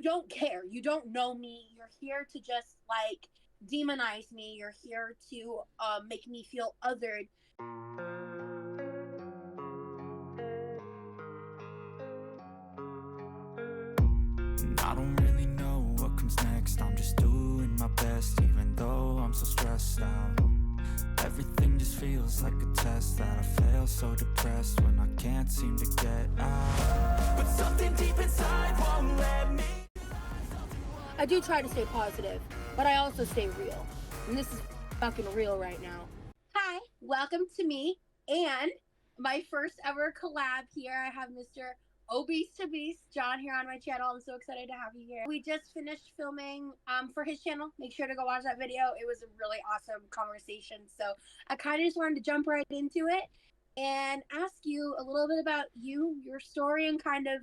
don't care. You don't know me. You're here to just like demonize me. You're here to make me feel othered. I don't really know what comes next. I'm just doing my best, even though I'm so stressed out. Everything just feels like a test that I fail, so depressed when I can't seem to get out. But something deep inside won't let me. I do try to stay positive, but I also stay real. And this is fucking real right now. Hi, welcome to me and my first ever collab here. I have Mr. Obese to Beast John here on my channel. I'm so excited to have you here. We just finished filming for his channel. Make sure to go watch that video. It was a really awesome conversation. So I kind of just wanted to jump right into it and ask you a little bit about you, your story, and kind of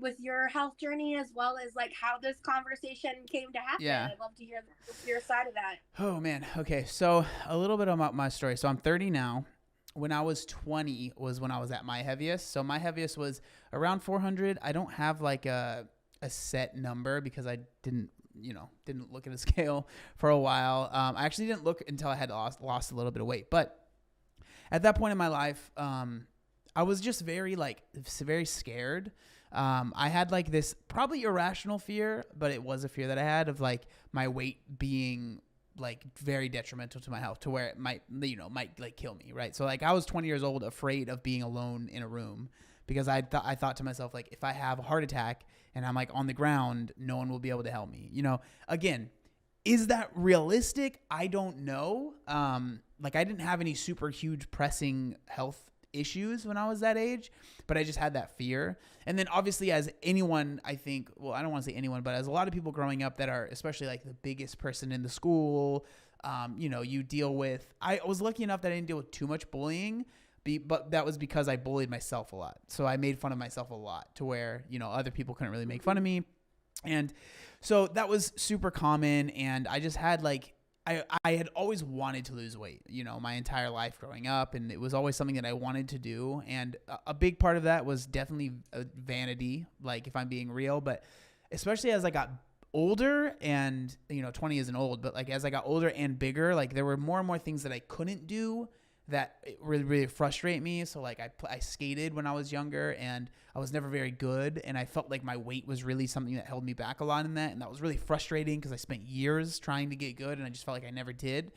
with your health journey, as well as like how this conversation came to happen. Yeah. I'd love to hear your side of that. Oh man. Okay. So a little bit about my story. So I'm 30 now. When I was 20 was when I was at my heaviest. So my heaviest was around 400. I don't have like a set number because I didn't look at a scale for a while. I actually didn't look until I had lost a little bit of weight. But at that point in my life, I was just very scared. I had like this probably irrational fear, but it was a fear that I had of like my weight being like very detrimental to my health, to where it might like kill me. Right. So like I was 20 years old, afraid of being alone in a room because I thought to myself, like, if I have a heart attack and I'm like on the ground, no one will be able to help me. Again, is that realistic? I don't know. Like I didn't have any super huge pressing health issues when I was that age, but I just had that fear. And then obviously, as anyone, I think, well, I don't want to say anyone, but as a lot of people growing up that are especially like the biggest person in the school, you deal with, I was lucky enough that I didn't deal with too much bullying, but that was because I bullied myself a lot. So I made fun of myself a lot to where, other people couldn't really make fun of me. And so that was super common. And I just had like, I had always wanted to lose weight, my entire life growing up, and it was always something that I wanted to do. And a big part of that was definitely vanity, like if I'm being real, but especially as I got older and, 20 isn't old, but like as I got older and bigger, like there were more and more things that I couldn't do that really, really frustrate me. So like I skated when I was younger and I was never very good. And I felt like my weight was really something that held me back a lot in that. And that was really frustrating because I spent years trying to get good and I just felt like I never did.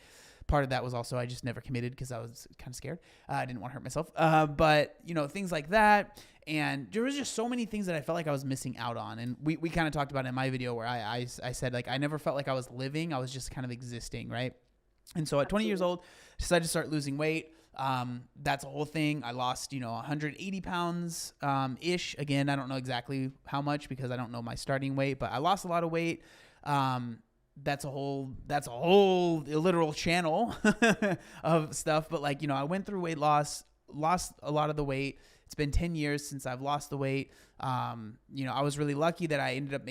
Part of that was also I just never committed because I was kind of scared. I didn't want to hurt myself. But things like that. And there was just so many things that I felt like I was missing out on. And we kind of talked about it in my video where I said like I never felt like I was living. I was just kind of existing, right? And so at 20 years old, decided to start losing weight. That's a whole thing. I lost, 180 pounds ish. Again, I don't know exactly how much because I don't know my starting weight, but I lost a lot of weight. That's a whole literal channel of stuff. But like, I went through weight lost a lot of the weight. It's been 10 years since I've lost the weight. I was really lucky that I ended up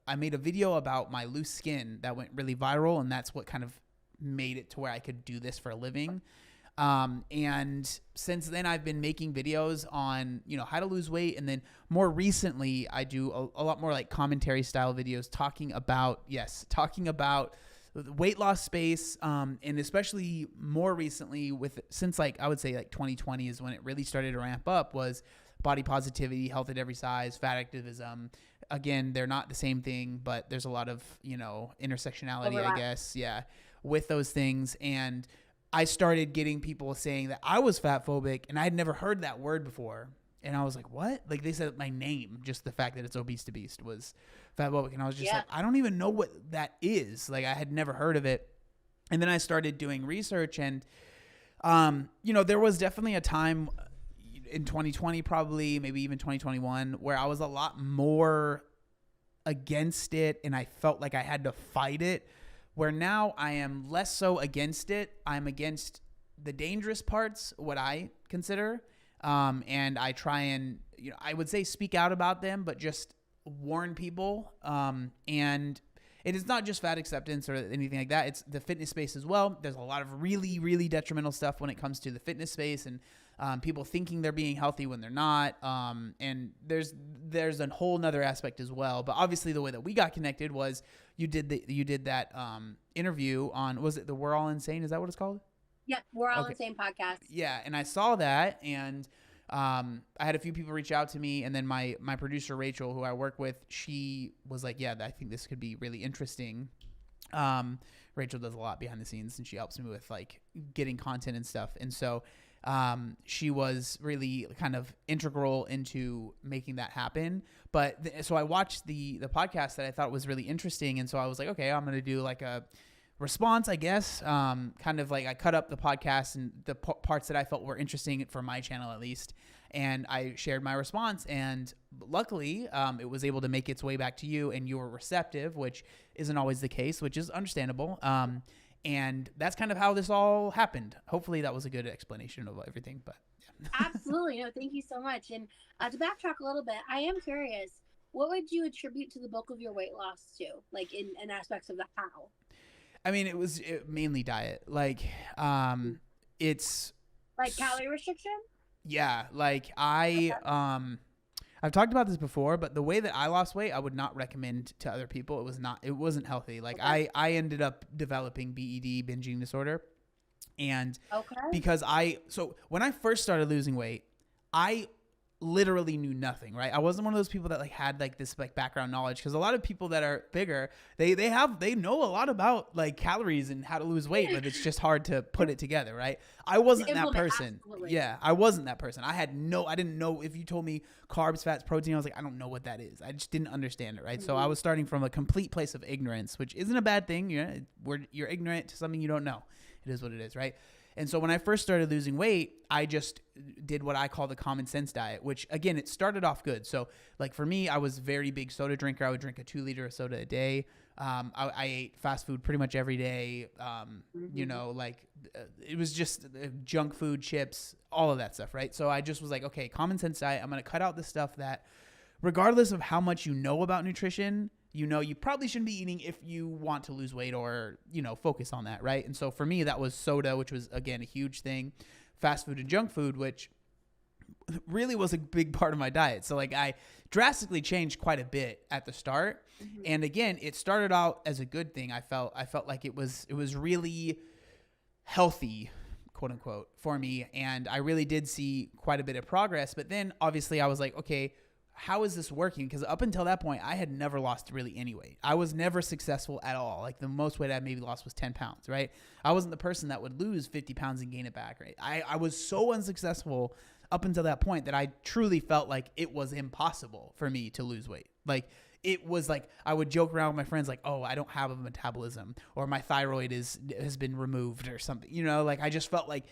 I made a video about my loose skin that went really viral. And that's what kind of made it to where I could do this for a living. And since then I've been making videos on, how to lose weight. And then more recently I do a lot more like commentary style videos talking about the weight loss space. And especially more recently since like, I would say like 2020 is when it really started to ramp up, was body positivity, health at every size, fat activism. Again, they're not the same thing, but there's a lot of, intersectionality, Overlap. I guess. Yeah. With those things. And I started getting people saying that I was fat phobic and I had never heard that word before. And I was like, what? Like they said my name, just the fact that it's obese to beast was fat phobic. And I was just like, I don't even know what that is. Like I had never heard of it. And then I started doing research and, there was definitely a time in 2020, probably maybe even 2021, where I was a lot more against it. And I felt like I had to fight it. Where now I am less so against it. I'm against the dangerous parts, what I consider. And I try and, I would say speak out about them, but just warn people. And it is not just fat acceptance or anything like that. It's the fitness space as well. There's a lot of really, really detrimental stuff when it comes to the fitness space and people thinking they're being healthy when they're not. And there's a whole nother aspect as well. But obviously the way that we got connected was you did that interview on, was it the We're All Insane? Is that what it's called? Yep. We're All Insane podcast. Yeah. And I saw that, and I had a few people reach out to me, and then my producer, Rachel, who I work with, she was like, yeah, I think this could be really interesting. Rachel does a lot behind the scenes, and she helps me with like getting content and stuff. And so she was really kind of integral into making that happen. But so I watched the podcast that I thought was really interesting. And so I was like, okay, I'm going to do like a response, I guess. Kind of like I cut up the podcast and the parts that I felt were interesting for my channel, at least. And I shared my response, and luckily it was able to make its way back to you, and you were receptive, which isn't always the case, which is understandable. And that's kind of how this all happened. Hopefully that was a good explanation of everything, but yeah. Absolutely. No, thank you so much. And to backtrack a little bit, I am curious, what would you attribute to the bulk of your weight loss to, like in aspects of the how? I mean, it was mainly diet. Like, it's like calorie restriction. Yeah. Like I've talked about this before, but the way that I lost weight, I would not recommend to other people. It wasn't healthy. Like I ended up developing BED, binge eating disorder. And because so when I first started losing weight, I literally knew nothing, right? I wasn't one of those people that like had like this like background knowledge, because a lot of people that are bigger, they know a lot know like calories and how to lose weight, but it's just hard to put it together, right? I wasn't that person. Absolutely. Yeah, I wasn't that person. I didn't know. If you told me carbs, fats, protein, I was like, I don't know what that is. I just didn't understand it, right? Mm-hmm. So I was starting from a complete place of ignorance, which isn't a bad thing. You're ignorant to something you don't know. It is what it is, right? And so when I first started losing weight, I just did what I call the common sense diet, which again, it started off good. So like for me, I was a very big soda drinker. I would drink a 2-liter of soda a day. I ate fast food pretty much every day. It was just junk food, chips, all of that stuff, right? So I just was like, okay, common sense diet. I'm going to cut out the stuff that, regardless of how much you know about nutrition, you probably shouldn't be eating if you want to lose weight or, focus on that, right? And so for me, that was soda, which was, again, a huge thing. Fast food and junk food, which really was a big part of my diet. So, like, I drastically changed quite a bit at the start. Mm-hmm. And, again, it started out as a good thing. I felt like it was really healthy, quote unquote, for me. And I really did see quite a bit of progress. But then, obviously, I was like, okay, how is this working? Because up until that point, I had never lost really any weight. I was never successful at all. Like the most weight I maybe lost was 10 pounds, right? I wasn't the person that would lose 50 pounds and gain it back, right? I was so unsuccessful up until that point that I truly felt like it was impossible for me to lose weight. Like it was like, I would joke around with my friends like, oh, I don't have a metabolism, or my thyroid has been removed or something, like I just felt like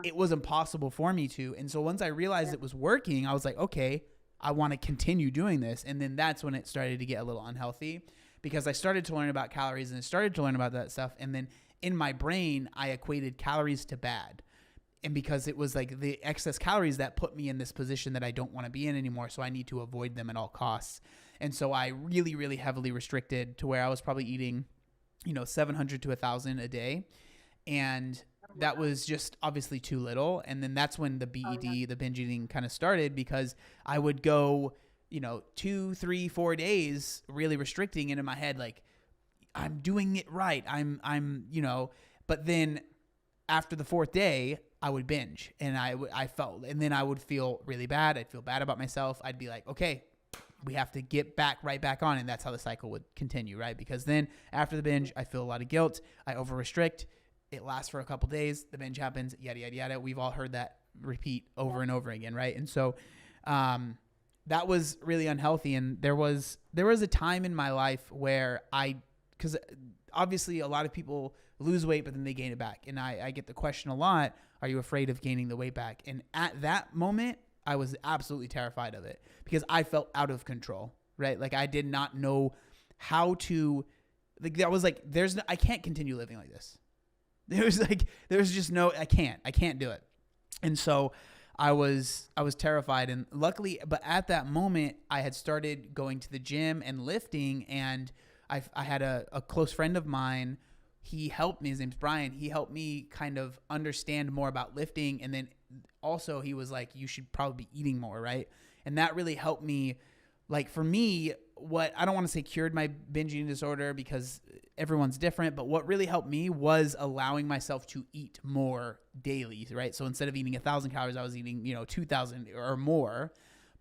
it was impossible for me to. And so once I realized it was working, I was like, okay, I want to continue doing this. And then that's when it started to get a little unhealthy, because I started to learn about calories and I started to learn about that stuff. And then in my brain, I equated calories to bad. And because it was like the excess calories that put me in this position that I don't want to be in anymore. So I need to avoid them at all costs. And so I really, really heavily restricted to where I was probably eating, 700 to 1,000 a day. And that was just obviously too little. And then that's when the BED, the binge eating, kind of started, because I would go, 2, 3, 4 days really restricting, and in my head, like, I'm doing it right. But then after the 4th day, I would binge, and and then I would feel really bad. I'd feel bad about myself. I'd be like, okay, we have to get right back on. And that's how the cycle would continue, right? Because then after the binge, I feel a lot of guilt. I over restrict. It lasts for a couple days. The binge happens, yada, yada, yada. We've all heard that repeat over and over again, right? And so that was really unhealthy. And there was a time in my life where because obviously a lot of people lose weight, but then they gain it back. And I get the question a lot, are you afraid of gaining the weight back? And at that moment, I was absolutely terrified of it, because I felt out of control, right? Like I did not know how to, like, that was like, I can't continue living like this. There's just no, I can't do it. And so I was terrified, and luckily, but at that moment I had started going to the gym and lifting, and I had a close friend of mine. He helped me. His name's Brian. He helped me kind of understand more about lifting. And then also he was like, you should probably be eating more, right? And that really helped me. Like for me, what I don't want to say cured my binge eating disorder because everyone's different, but what really helped me was allowing myself to eat more daily, right? So instead of eating 1,000 calories, I was eating, 2,000 or more,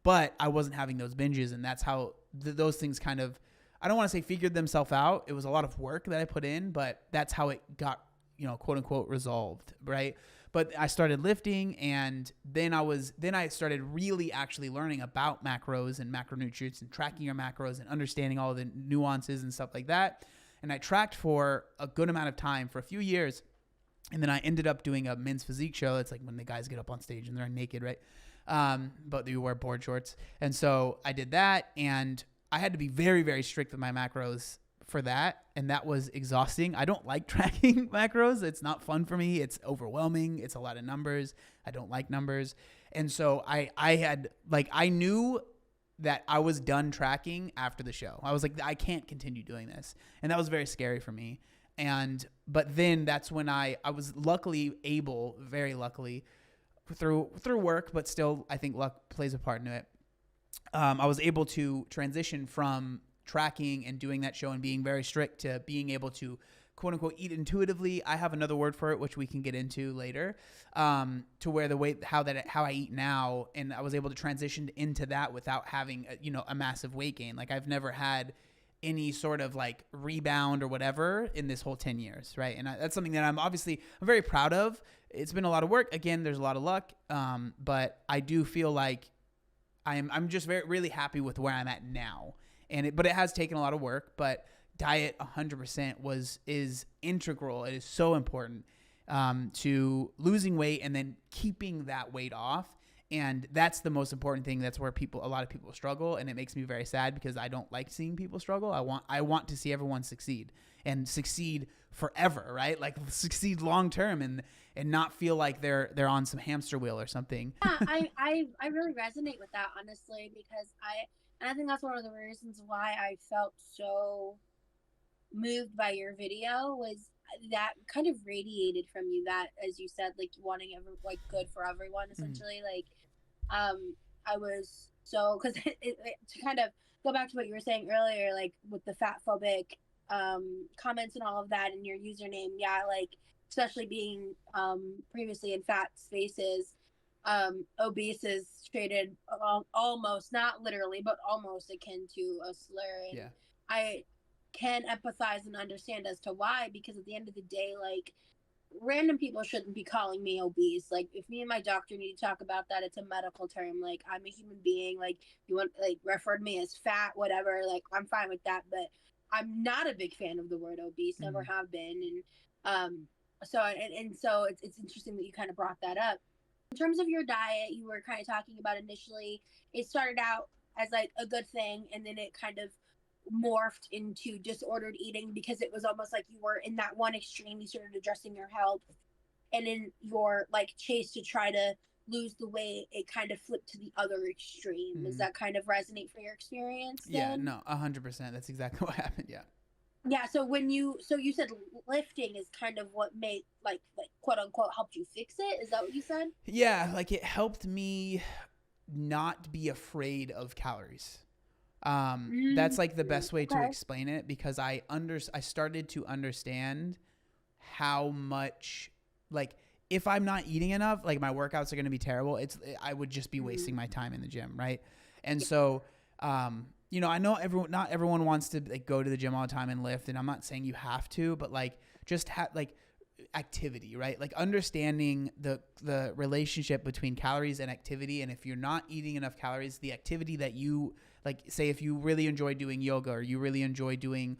but I wasn't having those binges. And that's how those things kind of, I don't want to say figured themselves out. It was a lot of work that I put in, but that's how it got, quote unquote resolved, right? But I started lifting, and then I started really actually learning about macros and macronutrients and tracking your macros and understanding all the nuances and stuff like that. And I tracked for a good amount of time for a few years. And then I ended up doing a men's physique show. It's like when the guys get up on stage and they're naked, right? But they wear board shorts. And so I did that, and I had to be very, very strict with my macros for that, and that was exhausting. I don't like tracking macros. It's not fun for me. It's overwhelming. It's a lot of numbers. I don't like numbers. And so I knew that I was done tracking after the show. I was like, I can't continue doing this. And that was very scary for me. But then that's when I was very luckily through work, but still I think luck plays a part in it. I was able to transition from tracking and doing that show and being very strict to being able to quote unquote eat intuitively. I have another word for it, which we can get into later, to where how I eat now. And I was able to transition into that without having a massive weight gain. Like I've never had any sort of like rebound or whatever in this whole 10 years. Right. And that's something that I'm very proud of. It's been a lot of work. Again, there's a lot of luck. But I do feel like I'm just really happy with where I'm at now. But it has taken a lot of work, but diet 100% is integral. It is so important to losing weight and then keeping that weight off. And that's the most important thing. That's where a lot of people struggle. And it makes me very sad because I don't like seeing people struggle. I want to see everyone succeed and succeed forever, right? Like succeed long-term and not feel like they're on some hamster wheel or something. Yeah, I really resonate with that, honestly, because I think that's one of the reasons why I felt so moved by your video was that kind of radiated from you, that, as you said, like wanting good for everyone, essentially. Like, I was so, because to kind of go back to what you were saying earlier, like with the fat phobic comments and all of that in your username. Yeah, like especially being previously in fat spaces. Obese is treated almost, not literally, but almost akin to a slur. And yeah. I can empathize and understand as to why, because at the end of the day, like, random people shouldn't be calling me obese. Like, if me and my doctor need to talk about that, it's a medical term. Like, I'm a human being. Like, you want, like, refer to me as fat, whatever, like, I'm fine with that. But I'm not a big fan of the word obese, never have been. And so it's interesting that you kind of brought that up. In terms of your diet, you were kind of talking about initially, it started out as like a good thing, and then it kind of morphed into disordered eating because it was almost like you were in that one extreme. You started addressing your health, and in your like chase to try to lose the weight, it kind of flipped to the other extreme. Does that kind of resonate for your experience then? Yeah, no, 100%. That's exactly what happened. Yeah. Yeah, so you said lifting is kind of what made like quote unquote helped you fix it. Is that what you said? Yeah, like it helped me not be afraid of calories. That's like the best way to explain it, because I started to understand how much, like, if I'm not eating enough, like my workouts are going to be terrible. I would just be wasting my time in the gym, right? And so I know not everyone wants to like go to the gym all the time and lift, and I'm not saying you have to, but like just like activity, right? Like understanding the relationship between calories and activity. And if you're not eating enough calories, the activity that you like, say if you really enjoy doing yoga, or you really enjoy doing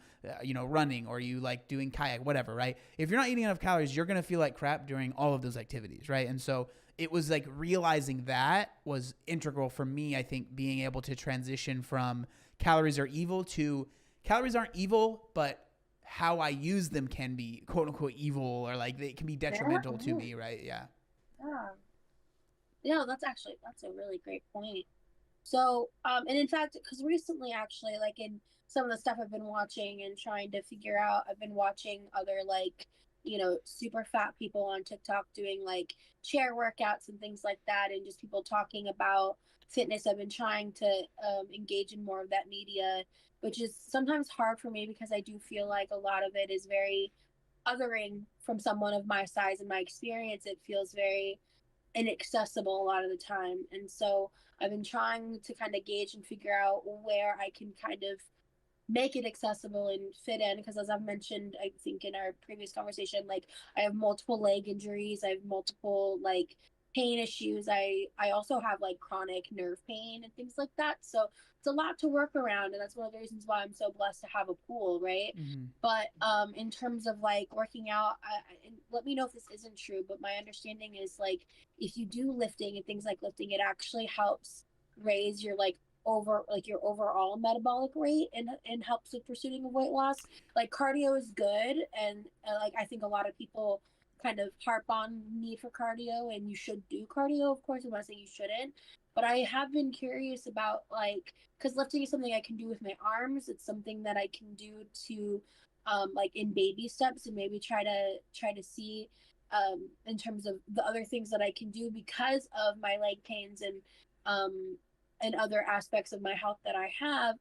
running, or you like doing kayak, whatever, right? If you're not eating enough calories, you're going to feel like crap during all of those activities, right? And so it was like realizing that was integral for me. I think being able to transition from calories are evil to calories aren't evil, but how I use them can be quote unquote evil, or like they can be detrimental to me, right? Yeah. Yeah, that's a really great point. So, and in fact, because recently, actually, like in some of the stuff I've been watching and trying to figure out, I've been watching other like super fat people on TikTok doing like chair workouts and things like that, and just people talking about fitness. I've been trying to engage in more of that media, which is sometimes hard for me because I do feel like a lot of it is very othering from someone of my size and my experience. It feels very inaccessible a lot of the time. And so I've been trying to kind of gauge and figure out where I can kind of make it accessible and fit in, because as I've mentioned, I think in our previous conversation, like I have multiple leg injuries, I have multiple like pain issues, I also have like chronic nerve pain and things like that, so it's a lot to work around, and that's one of the reasons why I'm so blessed to have a pool, right? But in terms of like working out, and let me know if this isn't true, but my understanding is like if you do lifting and things like lifting, it actually helps raise your like your overall metabolic rate, and helps with pursuing of weight loss. Like cardio is good, and like I think a lot of people kind of harp on need for cardio, and you should do cardio, of course. I'm not saying you shouldn't, but I have been curious about like, because lifting is something I can do with my arms. It's something that I can do to like in baby steps, and maybe try to see in terms of the other things that I can do because of my leg pains and other aspects of my health that I have.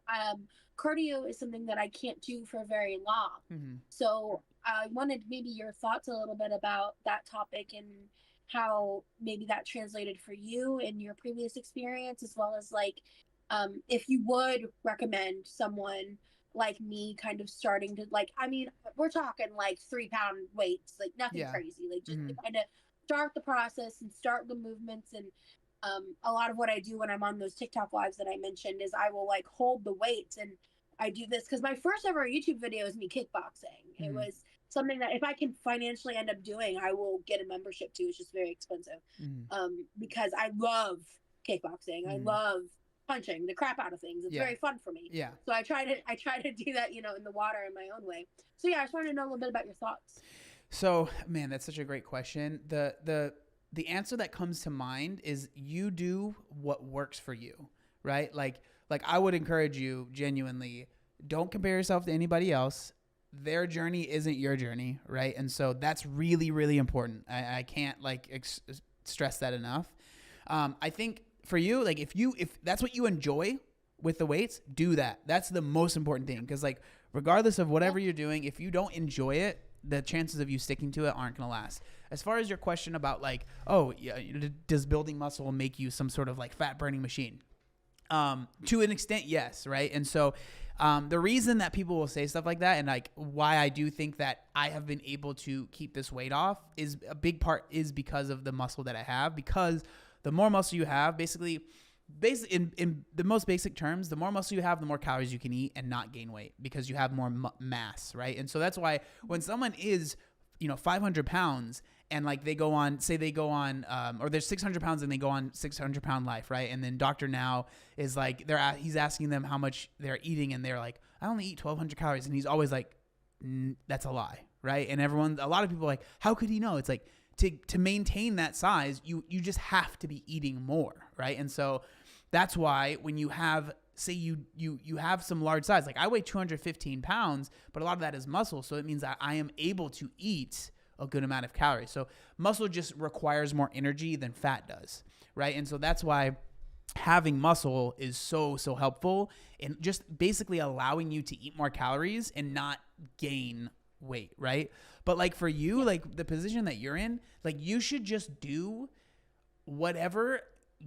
Cardio is something that I can't do for very long. So I wanted maybe your thoughts a little bit about that topic, and how maybe that translated for you in your previous experience, as well as like if you would recommend someone like me kind of starting to, like, I mean, we're talking like 3-pound weights, like nothing crazy, like just to kind of start the process and start the movements. And a lot of what I do when I'm on those TikTok lives that I mentioned is I will like hold the weights, and I do this because my first ever YouTube video is me kickboxing. It was something that if I can financially end up doing, I will get a membership to. It's just very expensive because I love kickboxing. I love punching the crap out of things. It's very fun for me. Yeah. So I try to do that, in the water in my own way. So yeah, I just wanted to know a little bit about your thoughts. So man, that's such a great question. The answer that comes to mind is you do what works for you, right? Like I would encourage you genuinely, don't compare yourself to anybody else. Their journey isn't your journey, right? And so that's really, really important. I can't stress that enough. I think for you, like if that's what you enjoy with the weights, do that. That's the most important thing, because like regardless of whatever you're doing, if you don't enjoy it, the chances of you sticking to it aren't going to last. As far as your question about like, does building muscle make you some sort of like fat burning machine? To an extent, yes. Right. And so, the reason that people will say stuff like that, and like why I do think that I have been able to keep this weight off, is a big part is because of the muscle that I have. Because the more muscle you have, basically in the most basic terms, the more muscle you have, the more calories you can eat and not gain weight, because you have more mass, right? And so that's why when someone is 500 pounds and like they go on, or they're 600 pounds and they go on 600 pound life, right? And then Dr. Now is like, he's asking them how much they're eating, and they're like, I only eat 1,200 calories. And he's always like, that's a lie, right? And a lot of people are like, how could he know? It's like, to maintain that size, you just have to be eating more, right? And so that's why when you have, say you have some large size, like I weigh 215 pounds, but a lot of that is muscle. So it means that I am able to eat a good amount of calories. So muscle just requires more energy than fat does, right? And so that's why having muscle is so helpful in just basically allowing you to eat more calories and not gain weight, right? But like for you, like the position that you're in, like you should just do whatever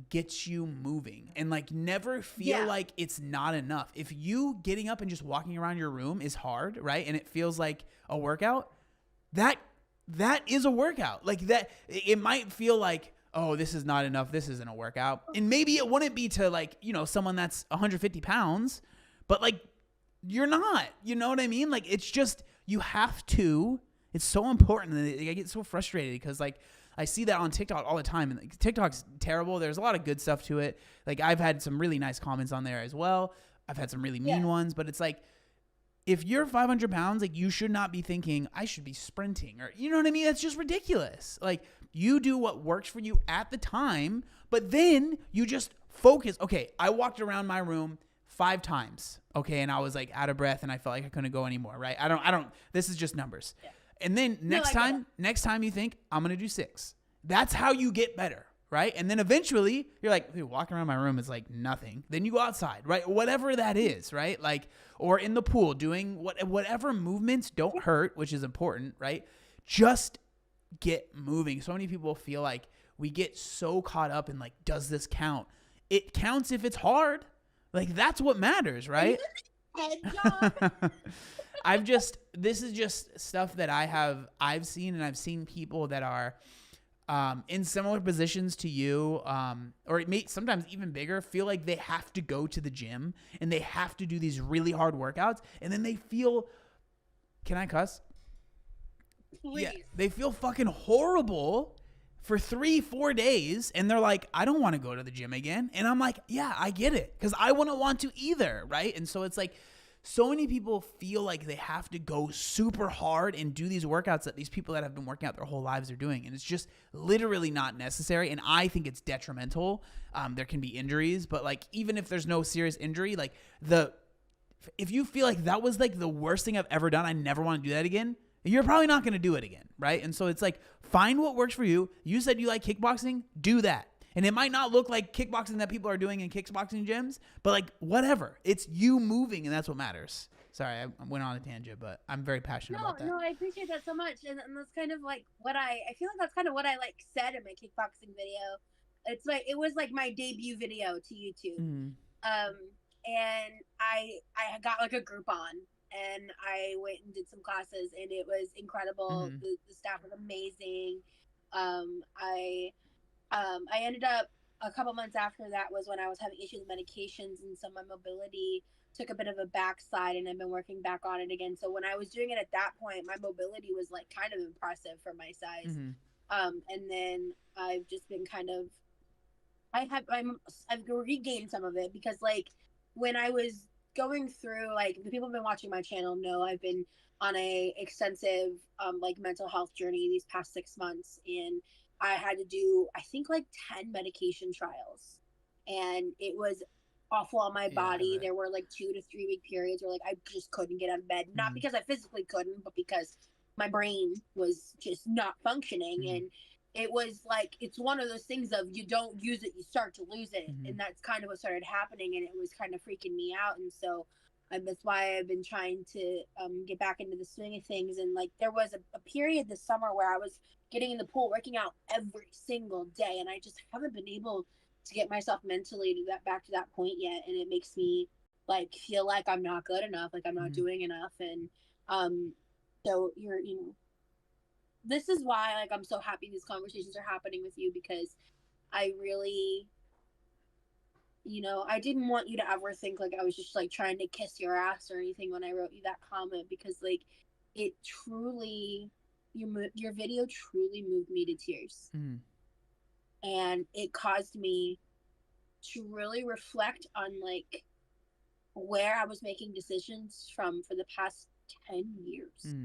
gets you moving, and like never feel like it's not enough. If you getting up and just walking around your room is hard, right? And it feels like a workout, that is a workout. Like that, it might feel like, oh, this is not enough, this isn't a workout. And maybe it wouldn't be to like, someone that's 150 pounds, but like you're not, you know what I mean? Like it's just, you have to, it's so important. And I get so frustrated because like I see that on TikTok all the time, and like, TikTok's terrible. There's a lot of good stuff to it. Like I've had some really nice comments on there as well. I've had some really mean ones, but it's like, if you're 500 pounds, like you should not be thinking I should be sprinting, or, you know what I mean? That's just ridiculous. Like you do what works for you at the time, but then you just focus. Okay, I walked around my room 5 times. Okay. And I was like out of breath and I felt like I couldn't go anymore. Right. I don't, this is just numbers. Yeah. And then next time you think, I'm going to do 6. That's how you get better, right? And then eventually you're like, dude, walking around my room is like nothing. Then you go outside, right? Whatever that is, right? Like, or in the pool doing whatever movements don't hurt, which is important, right? Just get moving. So many people feel like we get so caught up in like, does this count? It counts if it's hard. Like, that's what matters, right? This is just stuff that I've seen, and I've seen people that are in similar positions to you, or it may sometimes even bigger, feel like they have to go to the gym and they have to do these really hard workouts, and then they feel, can I cuss? Please. Yeah, they feel fucking horrible for 3-4 days, and they're like, I don't want to go to the gym again. And I'm like, yeah, I get it, because I wouldn't want to either, right? And so it's like, so many people feel like they have to go super hard and do these workouts that these people that have been working out their whole lives are doing. And it's just literally not necessary. And I think it's detrimental. There can be injuries, but like, even if there's no serious injury, like if you feel like that was like the worst thing I've ever done, I never want to do that again, you're probably not going to do it again. Right. And so it's like, find what works for you. You said you like kickboxing, do that. And it might not look like kickboxing that people are doing in kickboxing gyms, but like, whatever. It's you moving, and that's what matters. Sorry, I went on a tangent, but I'm very passionate about that. No, I appreciate that so much. And that's kind of like what I feel like that's kind of what I like said in my kickboxing video. It's like, it was like my debut video to YouTube. Mm-hmm. And I got like a Groupon, and I went and did some classes, and it was incredible. Mm-hmm. The staff was amazing. I ended up, a couple months after that was when I was having issues with medications, and so my mobility took a bit of a backslide, and I've been working back on it again. So when I was doing it at that point, my mobility was like kind of impressive for my size. Mm-hmm. And then I've just been kind of, I've regained some of it, because like when I was going through, like, the people who've been watching my channel know I've been on a extensive like mental health journey these past 6 months, and I had to do, I think, like 10 medication trials, and it was awful on my body. There were like 2 to 3 week periods where like I just couldn't get out of bed, not because I physically couldn't, but because my brain was just not functioning. And it was like, it's one of those things of, you don't use it, you start to lose it. And that's kind of what started happening, and it was kind of freaking me out. And so that's why I've been trying to get back into the swing of things. And like, there was a period this summer where I was getting in the pool, working out every single day, and I just haven't been able to get myself mentally to back to that point yet. And it makes me like feel like I'm not good enough, like I'm not doing enough. And so this is why like I'm so happy these conversations are happening with you, because I really, I didn't want you to ever think like I was just like trying to kiss your ass or anything when I wrote you that comment, because like it truly, your video truly moved me to tears. And it caused me to really reflect on like where I was making decisions from for the past 10 years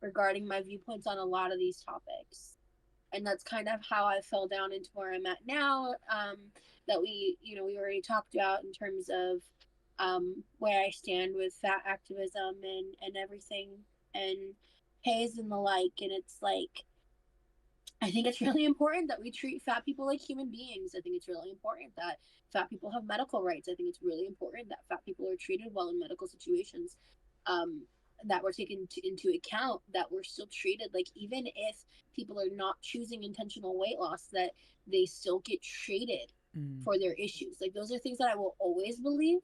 regarding my viewpoints on a lot of these topics. And that's kind of how I fell down into where I'm at now, that we already talked about in terms of where I stand with fat activism and everything, and Hayes and the like. And it's like, I think it's really important that we treat fat people like human beings. I think it's really important that fat people have medical rights. I think it's really important that fat people are treated well in medical situations, that we're taken into account, that we're still treated like, even if people are not choosing intentional weight loss, that they still get treated for their issues. Like, those are things that I will always believe.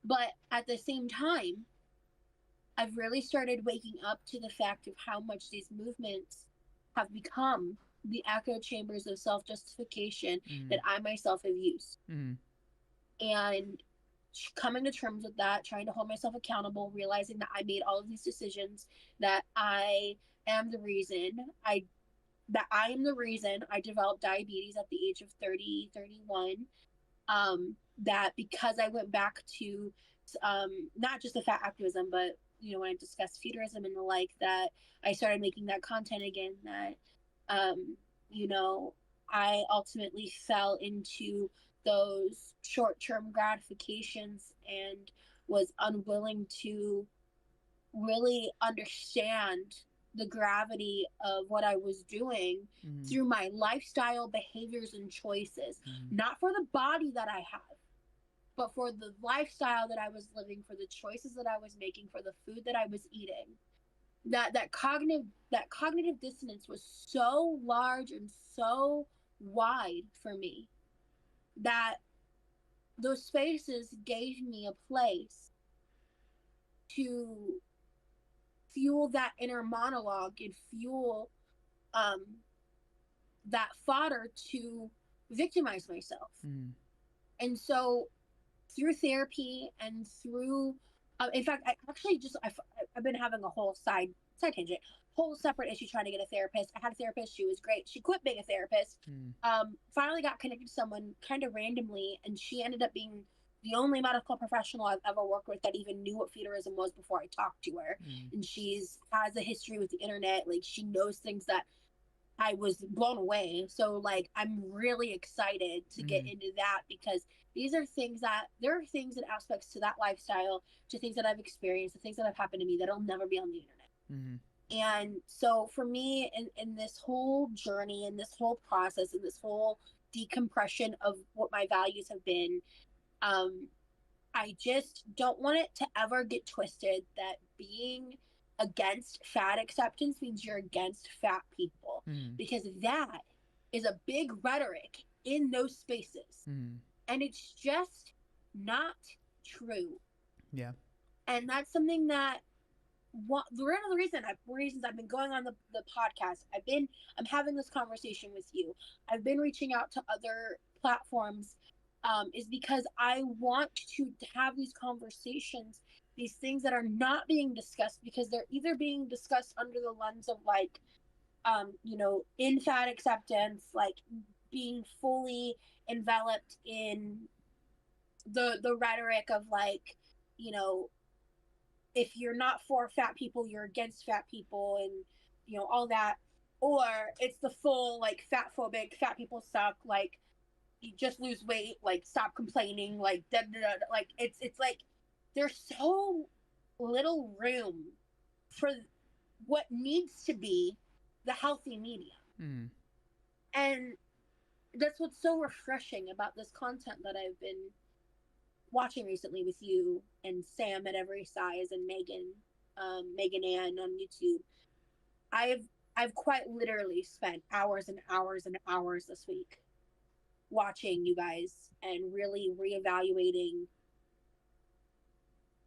But at the same time, I've really started waking up to the fact of how much these movements have become the echo chambers of self-justification that I myself have used. And coming to terms with that, trying to hold myself accountable, realizing that I made all of these decisions, that I am the reason I developed diabetes at the age of 30, 31. That because I went back to not just the fat activism, but when I discussed feederism and the like, that I started making that content again, that I ultimately fell into those short-term gratifications and was unwilling to really understand the gravity of what I was doing through my lifestyle, behaviors, and choices. Not for the body that I have, but for the lifestyle that I was living, for the choices that I was making, for the food that I was eating. That cognitive dissonance was so large and so wide for me that those spaces gave me a place to fuel that inner monologue and fuel that fodder to victimize myself. And so through therapy and through in fact, I've been having a whole side tangent, whole separate issue trying to get a therapist. I had a therapist. She was great. She quit being a therapist. Finally got connected to someone kind of randomly, and she ended up being the only medical professional I've ever worked with that even knew what feudalism was before I talked to her. And has a history with the internet. Like, she knows things that I was blown away. So like, I'm really excited to get into that, because there are things and aspects to that lifestyle, to things that I've experienced, the things that have happened to me that'll never be on the internet. And so for me, in this whole journey, in this whole process, in this whole decompression of what my values have been, I just don't want it to ever get twisted that being against fat acceptance means you're against fat people, because that is a big rhetoric in those spaces, and it's just not true. Yeah. And that's something that one of the reasons I've been going on the podcast, I'm having this conversation with you, I've been reaching out to other platforms, is because I want to have these conversations, these things that are not being discussed, because they're either being discussed under the lens of like, in fat acceptance, like being fully enveloped in the rhetoric of like, if you're not for fat people, you're against fat people, and all that, or it's the full like fat phobic, fat people suck, like you just lose weight, like stop complaining, like da, da, da, like it's like there's so little room for what needs to be the healthy medium. And that's what's so refreshing about this content that I've been watching recently with you and Sam at Every Size and Megan Ann on YouTube. I've quite literally spent hours and hours and hours this week watching you guys and really reevaluating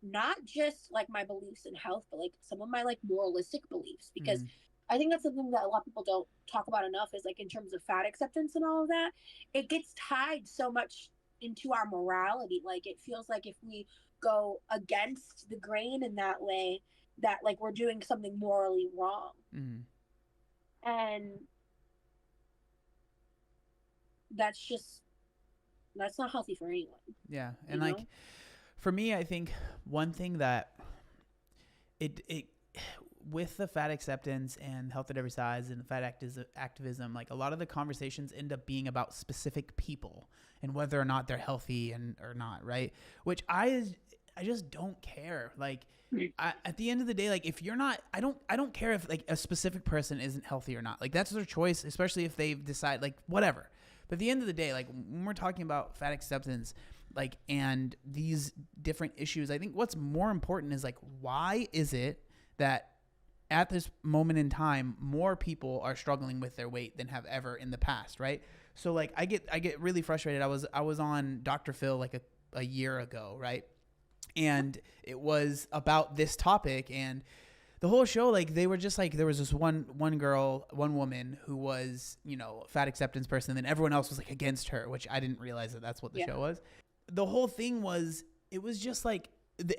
not just like my beliefs in health, but like some of my like moralistic beliefs, because I think that's something that a lot of people don't talk about enough, is like in terms of fat acceptance and all of that, it gets tied so much into our morality. Like it feels like if we go against the grain in that way, that like we're doing something morally wrong. And that's not healthy for anyone. Yeah. And like, for me, I think one thing that it with the fat acceptance and health at every size and the fat activism, like a lot of the conversations end up being about specific people and whether or not they're healthy or not, right? Which I just don't care. Like at the end of the day, like if you're not, I don't care if like a specific person isn't healthy or not. Like that's their choice, especially if they decide like whatever. But at the end of the day, like when we're talking about fat acceptance, like, and these different issues, I think what's more important is like, why is it that at this moment in time, more people are struggling with their weight than have ever in the past, right? So like I get really frustrated. I was on Dr. Phil like a year ago, right? And it was about this topic, and the whole show, like they were just like, there was this one woman who was, fat acceptance person, and then everyone else was like against her, which I didn't realize that that's what the show was. The whole thing was, it was just like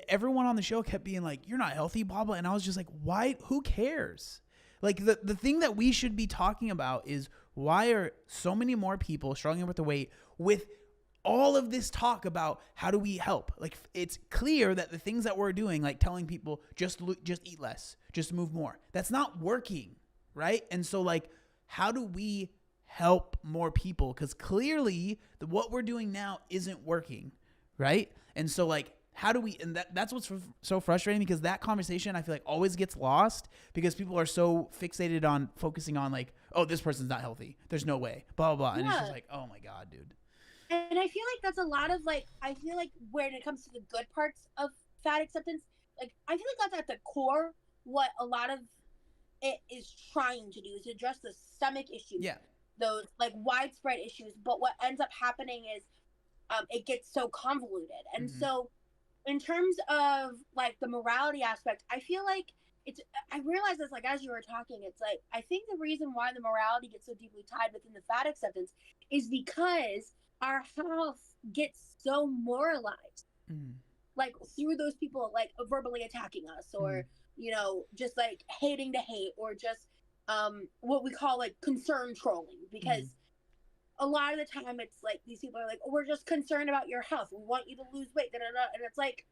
everyone on the show kept being like, you're not healthy, blah, blah. And I was just like, why? Who cares? Like the thing that we should be talking about is why are so many more people struggling with the weight with all of this talk about how do we help? Like it's clear that the things that we're doing, like telling people just eat less, just move more, that's not working, right? And so like, how do we help more people? Because clearly what we're doing now isn't working, right? And so like, How do we, and that's what's so frustrating, because that conversation I feel like always gets lost because people are so fixated on focusing on like, oh, this person's not healthy, there's no way, blah, blah, blah. And it's just like, oh my God, dude. And I feel like that's a lot of like, I feel like when it comes to the good parts of fat acceptance, like I feel like that's at the core what a lot of it is trying to do, is address the stomach issues. Yeah. Those like widespread issues. But what ends up happening is it gets so convoluted. And so in terms of like the morality aspect, I feel like I realized this like as you were talking, it's like I think the reason why the morality gets so deeply tied within the fat acceptance is because our health gets so moralized. Like through those people like verbally attacking us, or you know, just like hating to hate, or just what we call like concern trolling, because a lot of the time it's like these people are like, oh, we're just concerned about your health, we want you to lose weight, and it's like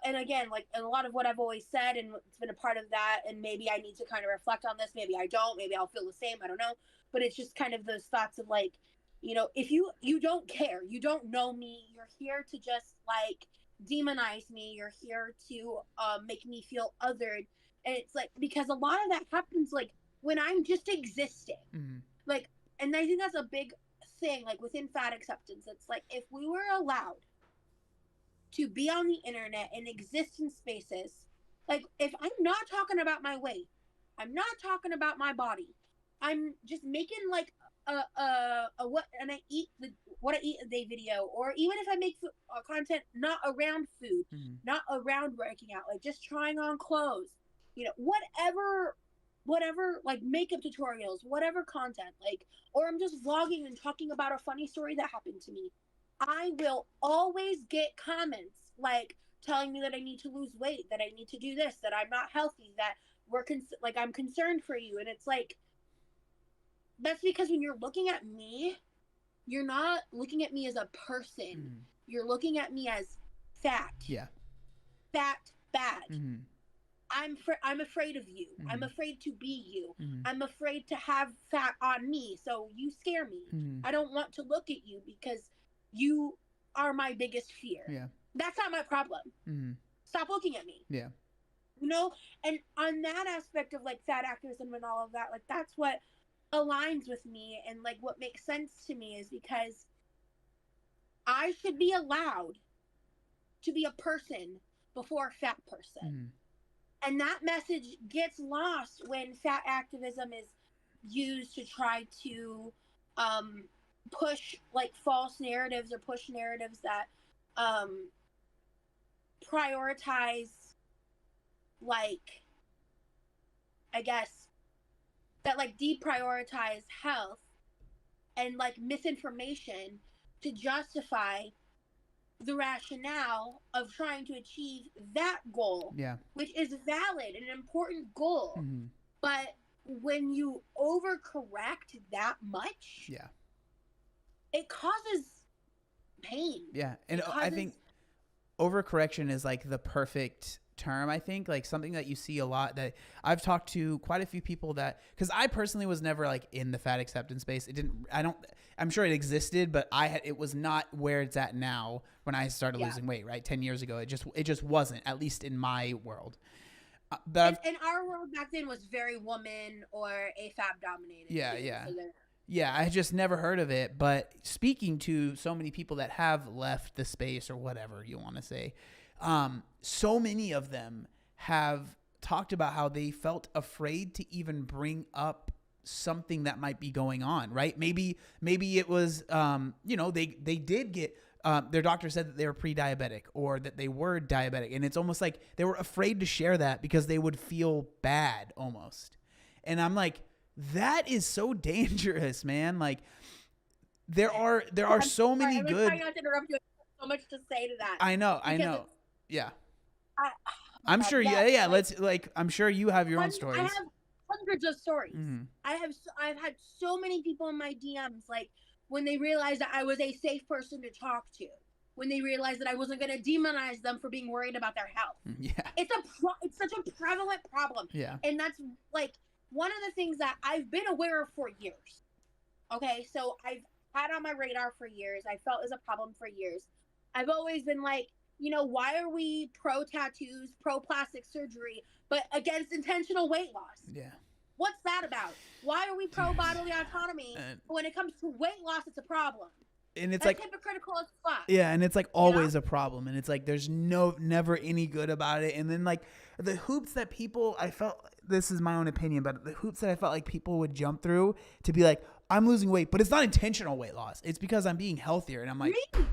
and again, like a lot of what I've always said, and it's been a part of that, and maybe I need to kind of reflect on this, maybe I don't, maybe I'll feel the same, I don't know, but it's just kind of those thoughts of like, you know, if you don't care, you don't know me, you're here to just like demonize me, you're here to make me feel othered. And it's like, because a lot of that happens like when I'm just existing. Like, and I think that's a big thing like within fat acceptance. It's like if we were allowed to be on the internet and exist in spaces, like if I'm not talking about my weight, I'm not talking about my body, I'm just making like a what I eat a day video, or even if I make content not around food, not around working out, like just trying on clothes, you know, whatever, like makeup tutorials, whatever content, like, or I'm just vlogging and talking about a funny story that happened to me, I will always get comments like telling me that I need to lose weight, that I need to do this, that I'm not healthy, that like I'm concerned for you. And it's like, that's because when you're looking at me, you're not looking at me as a person. You're looking at me as fat. Yeah. Fat, bad. I'm afraid of you. I'm afraid to be you. I'm afraid to have fat on me, so you scare me. I don't want to look at you because you are my biggest fear. Yeah. That's not my problem. Stop looking at me. Yeah. You know? And on that aspect of like fat activism and all of that, like that's what aligns with me, and like what makes sense to me is because I should be allowed to be a person before a fat person. And that message gets lost when fat activism is used to try to push like false narratives, or push narratives that prioritize, like, I guess, that like deprioritize health and like misinformation to justify the rationale of trying to achieve that goal, which is valid and an important goal. But when you overcorrect that much, it causes pain. Yeah. And I think overcorrection is like the perfect term. I think like something that you see a lot, that I've talked to quite a few people that, because I personally was never like in the fat acceptance space. I'm sure it existed, but it was not where it's at now when I started losing weight, right? 10 years ago, it just wasn't, at least in my world. And our world back then was very woman or AFAB dominated. Yeah, I just never heard of it. But speaking to so many people that have left the space, or whatever you want to say, so many of them have talked about how they felt afraid to even bring up something that might be going on, right? Maybe it was, they did get, their doctor said that they were pre-diabetic, or that they were diabetic. And it's almost like they were afraid to share that because they would feel bad almost. And I'm like, that is so dangerous, man. Like there are so many good. I'm trying not to interrupt you. So much to say to that. I know. Yeah. I'm sure. Yeah. Let's like. I'm sure you have your own stories. I have hundreds of stories. I've had so many people in my DMs, like when they realized that I was a safe person to talk to, when they realized that I wasn't going to demonize them for being worried about their health. Yeah. It's such a prevalent problem. Yeah. And that's like one of the things that I've been aware of for years. Okay, so I've had on my radar for years. I felt as a problem for years. I've always been like, you know, why are we pro tattoos, pro plastic surgery, but against intentional weight loss? Yeah. What's that about? Why are we pro bodily autonomy? But when it comes to weight loss, it's a problem. And it's That's like hypocritical as fuck. Yeah, and it's like always a problem, and it's like there's never any good about it. And then like the hoops that people, I felt, this is my own opinion, but the hoops that I felt like people would jump through to be like, I'm losing weight, but it's not intentional weight loss. It's because I'm being healthier, and I'm like, me.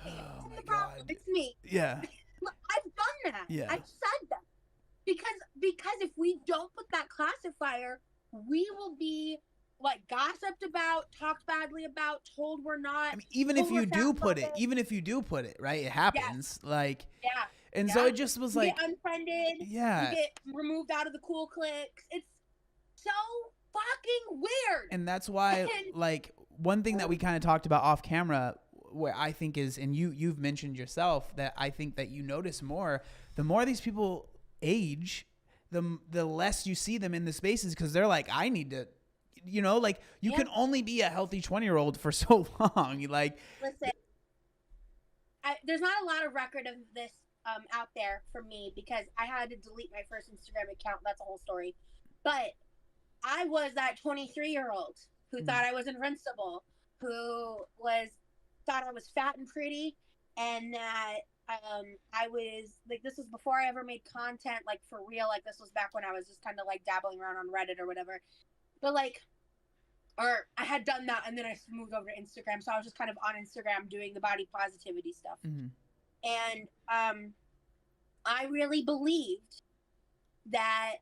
Oh my God, it's me. Yeah, I've done that. Yeah, I've said that because if we don't put that classifier, we will be like gossiped about, talked badly about, told we're not. I mean, even if you do put it, right? It happens. Yes. Like, yeah. And so it just was you like, get unfriended. Yeah. You get removed out of the cool cliques. It's so fucking weird. And that's why, like, one thing that we kind of talked about off camera, where I think is, and you've mentioned yourself, that I think that you notice more, the more these people age, the less you see them in the spaces, because they're like, I need to, you know, like, you can only be a healthy 20-year-old for so long. Like, listen, there's not a lot of record of this out there for me, because I had to delete my first Instagram account. That's a whole story. But I was that 23-year-old who thought I was invincible, who thought I was fat and pretty, and that I was like, this was before I ever made content like for real. Like, this was back when I was just kind of like dabbling around on Reddit or whatever. But like, or I had done that, and then I moved over to Instagram, so I was just kind of on Instagram doing the body positivity stuff. And I really believed that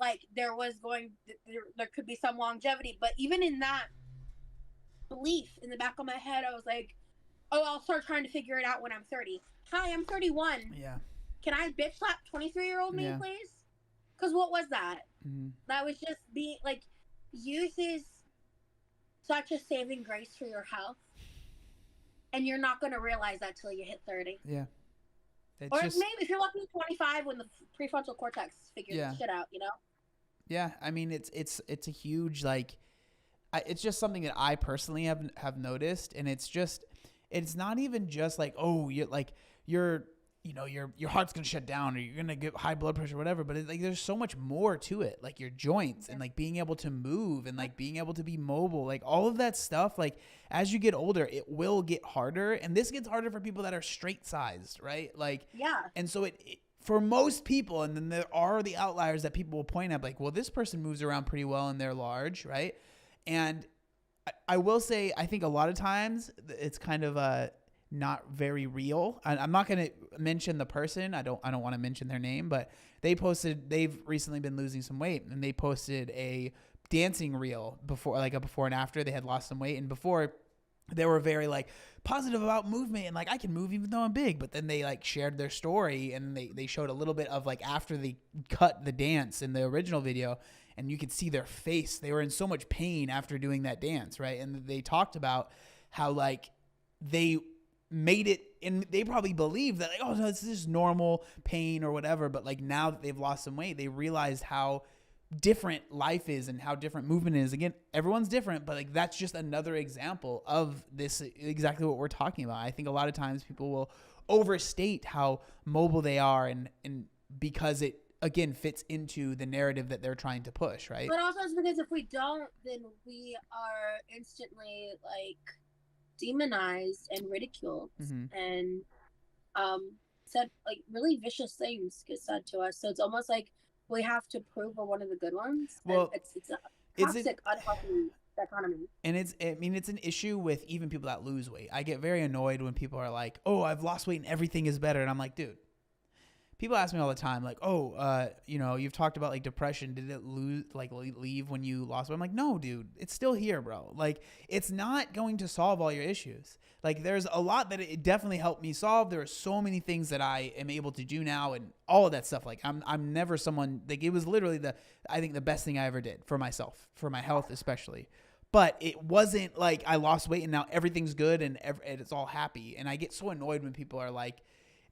like there could be some longevity, but even in that belief in the back of my head, I was like, oh, I'll start trying to figure it out when I'm 30. Hi, I'm 31. Yeah. Can I bitch slap 23-year-old me, please? Because what was that? That was just being like, youth is such a saving grace for your health, and you're not going to realize that till you hit 30. Yeah. Or maybe if you're lucky, 25 when the prefrontal cortex figures the shit out, you know? Yeah, I mean, it's a huge, like, it's just something that I personally have noticed, and it's not even just like, oh, your heart's gonna shut down, or you're gonna get high blood pressure or whatever, but it's like there's so much more to it, like your joints and like being able to move and like being able to be mobile, like all of that stuff. Like as you get older, it will get harder, and this gets harder for people that are straight sized, right? Like, and so it for most people, and then there are the outliers that people will point at, like, well, this person moves around pretty well and they're large, right? And I will say, I think a lot of times it's kind of not very real. I'm not going to mention the person. I don't want to mention their name, but they've recently been losing some weight, and they posted a dancing reel before, like a before and after. They had lost some weight, and before they were very like positive about movement and like, I can move even though I'm big. But then they like shared their story, and they showed a little bit of like after they cut the dance in the original video, and you could see their face. They were in so much pain after doing that dance, right? And they talked about how like they made it, and they probably believed that like, oh no, this is normal pain or whatever. But like now that they've lost some weight, they realized how different life is and how different movement is. Again, everyone's different, but like that's just another example of this, exactly what we're talking about. I think a lot of times people will overstate how mobile they are, and because it again fits into the narrative that they're trying to push, right? But also it's because if we don't, then we are instantly like demonized and ridiculed, and said like really vicious things get said to us. So it's almost like we have to prove we're one of the good ones. Well, it's a toxic, unhealthy dichotomy. And it's an issue with even people that lose weight. I get very annoyed when people are like, oh, I've lost weight and everything is better. And I'm like, dude, people ask me all the time, like, oh, you've talked about like depression. Did it leave when you lost weight? I'm like, no, dude, it's still here, bro. Like, it's not going to solve all your issues. Like, there's a lot that it definitely helped me solve. There are so many things that I am able to do now, and all of that stuff. Like, I'm never someone, like, it was literally I think the best thing I ever did for myself, for my health especially. But it wasn't like I lost weight and now everything's good and it's all happy. And I get so annoyed when people are like,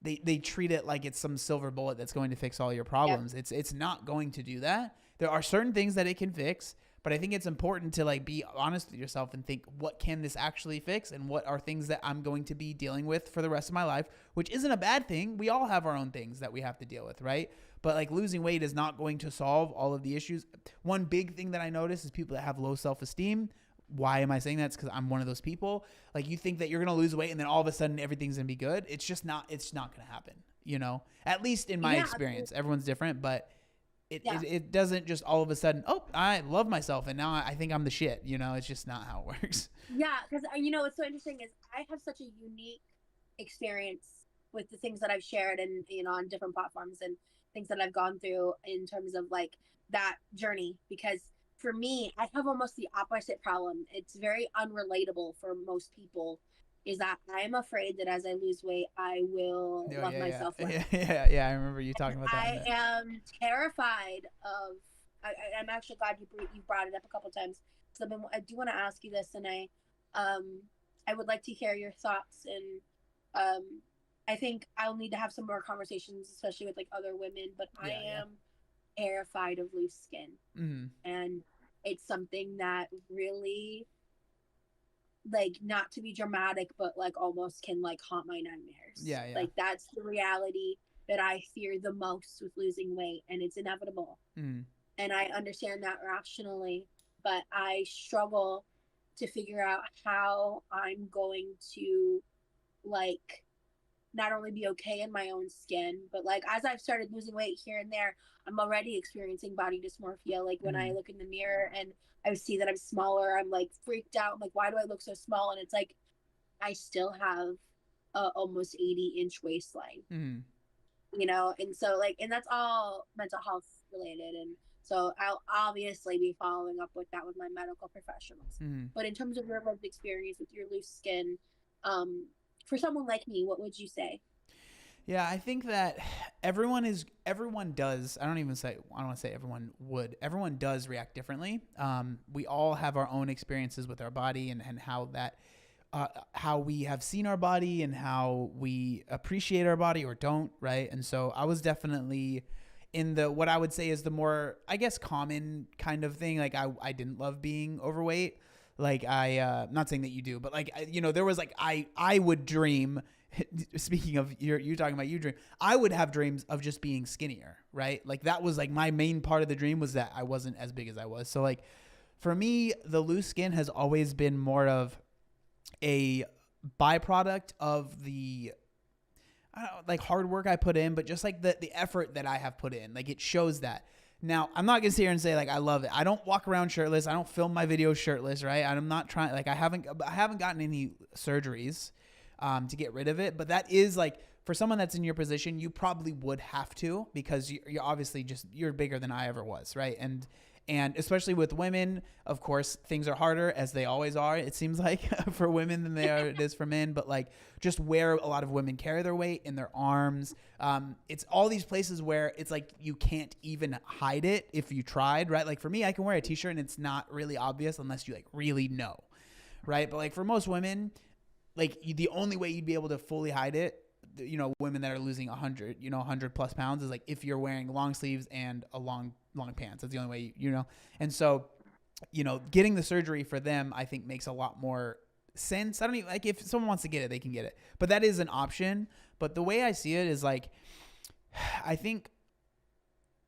they treat it like it's some silver bullet that's going to fix all your problems. It's not going to do that. There are certain things that it can fix, But I think it's important to like be honest with yourself and think, what can this actually fix? And what are things that I'm going to be dealing with for the rest of my life, which isn't a bad thing. We all have our own things that we have to deal with, right? But like losing weight is not going to solve all of the issues. One big thing that I notice is people that have low self-esteem. Why am I saying that? It's because I'm one of those people. Like you think that you're going to lose weight and then all of a sudden everything's going to be good. It's just not, it's not going to happen, you know, at least in my experience. Everyone's different, but it doesn't just all of a sudden, oh, I love myself and now I think I'm the shit. You know, it's just not how it works. Yeah, because you know what's so interesting is I have such a unique experience with the things that I've shared and you know on different platforms and things that I've gone through in terms of like that journey. Because for me, I have almost the opposite problem. It's very unrelatable for most people. Is that I'm afraid that as I lose weight, I will love myself less. Yeah, I remember you talking about that. I am terrified of. I'm actually glad you brought it up a couple times. So I do want to ask you this, and I would like to hear your thoughts. And I think I'll need to have some more conversations, especially with like other women. But I am terrified of loose skin, and it's something that really, like, not to be dramatic, but like almost can like haunt my nightmares. Like that's the reality that I fear the most with losing weight, and it's inevitable. And I understand that rationally, but I struggle to figure out how I'm going to like not only be okay in my own skin, but like as I've started losing weight here and there, I'm already experiencing body dysmorphia. Like when I look in the mirror and I see that I'm smaller, I'm like freaked out. I'm like, why do I look so small? And it's like, I still have a almost 80-inch waistline, you know? And so like, and that's all mental health related. And so I'll obviously be following up with that with my medical professionals. But in terms of your lived experience with your loose skin, for someone like me, what would you say? Yeah, I think that everyone does. I don't want to say everyone would. Everyone does react differently. We all have our own experiences with our body and how that, how we have seen our body and how we appreciate our body or don't, right? And so I was definitely in the, what I would say is the more, I guess, common kind of thing. Like I didn't love being overweight. Like not saying that you do, but like, you know, there was like, I would dream, speaking of you talking about you dream, I would have dreams of just being skinnier, right? Like that was like my main part of the dream was that I wasn't as big as I was. So like for me, the loose skin has always been more of a byproduct of the, I don't know, like hard work I put in, but just like the effort that I have put in, like it shows that. Now, I'm not going to sit here and say like I love it. I don't walk around shirtless. I don't film my videos shirtless, right? I'm not trying, like I haven't gotten any surgeries to get rid of it, but that is like for someone that's in your position, you probably would have to, because you're obviously you're bigger than I ever was, right? And especially with women, of course, things are harder, as they always are, it seems like, for women than it is for men. But like just where a lot of women carry their weight in their arms, it's all these places where it's like you can't even hide it if you tried, right? Like for me, I can wear a t-shirt and it's not really obvious unless you like really know, right? But like for most women, like the only way you'd be able to fully hide it, you know, women that are losing 100 plus pounds, is like if you're wearing long sleeves and a long pants. That's the only way, you know. And so, you know, getting the surgery for them, I think makes a lot more sense. I don't even, like, if someone wants to get it, they can get it, but that is an option. But the way I see it is like, I think,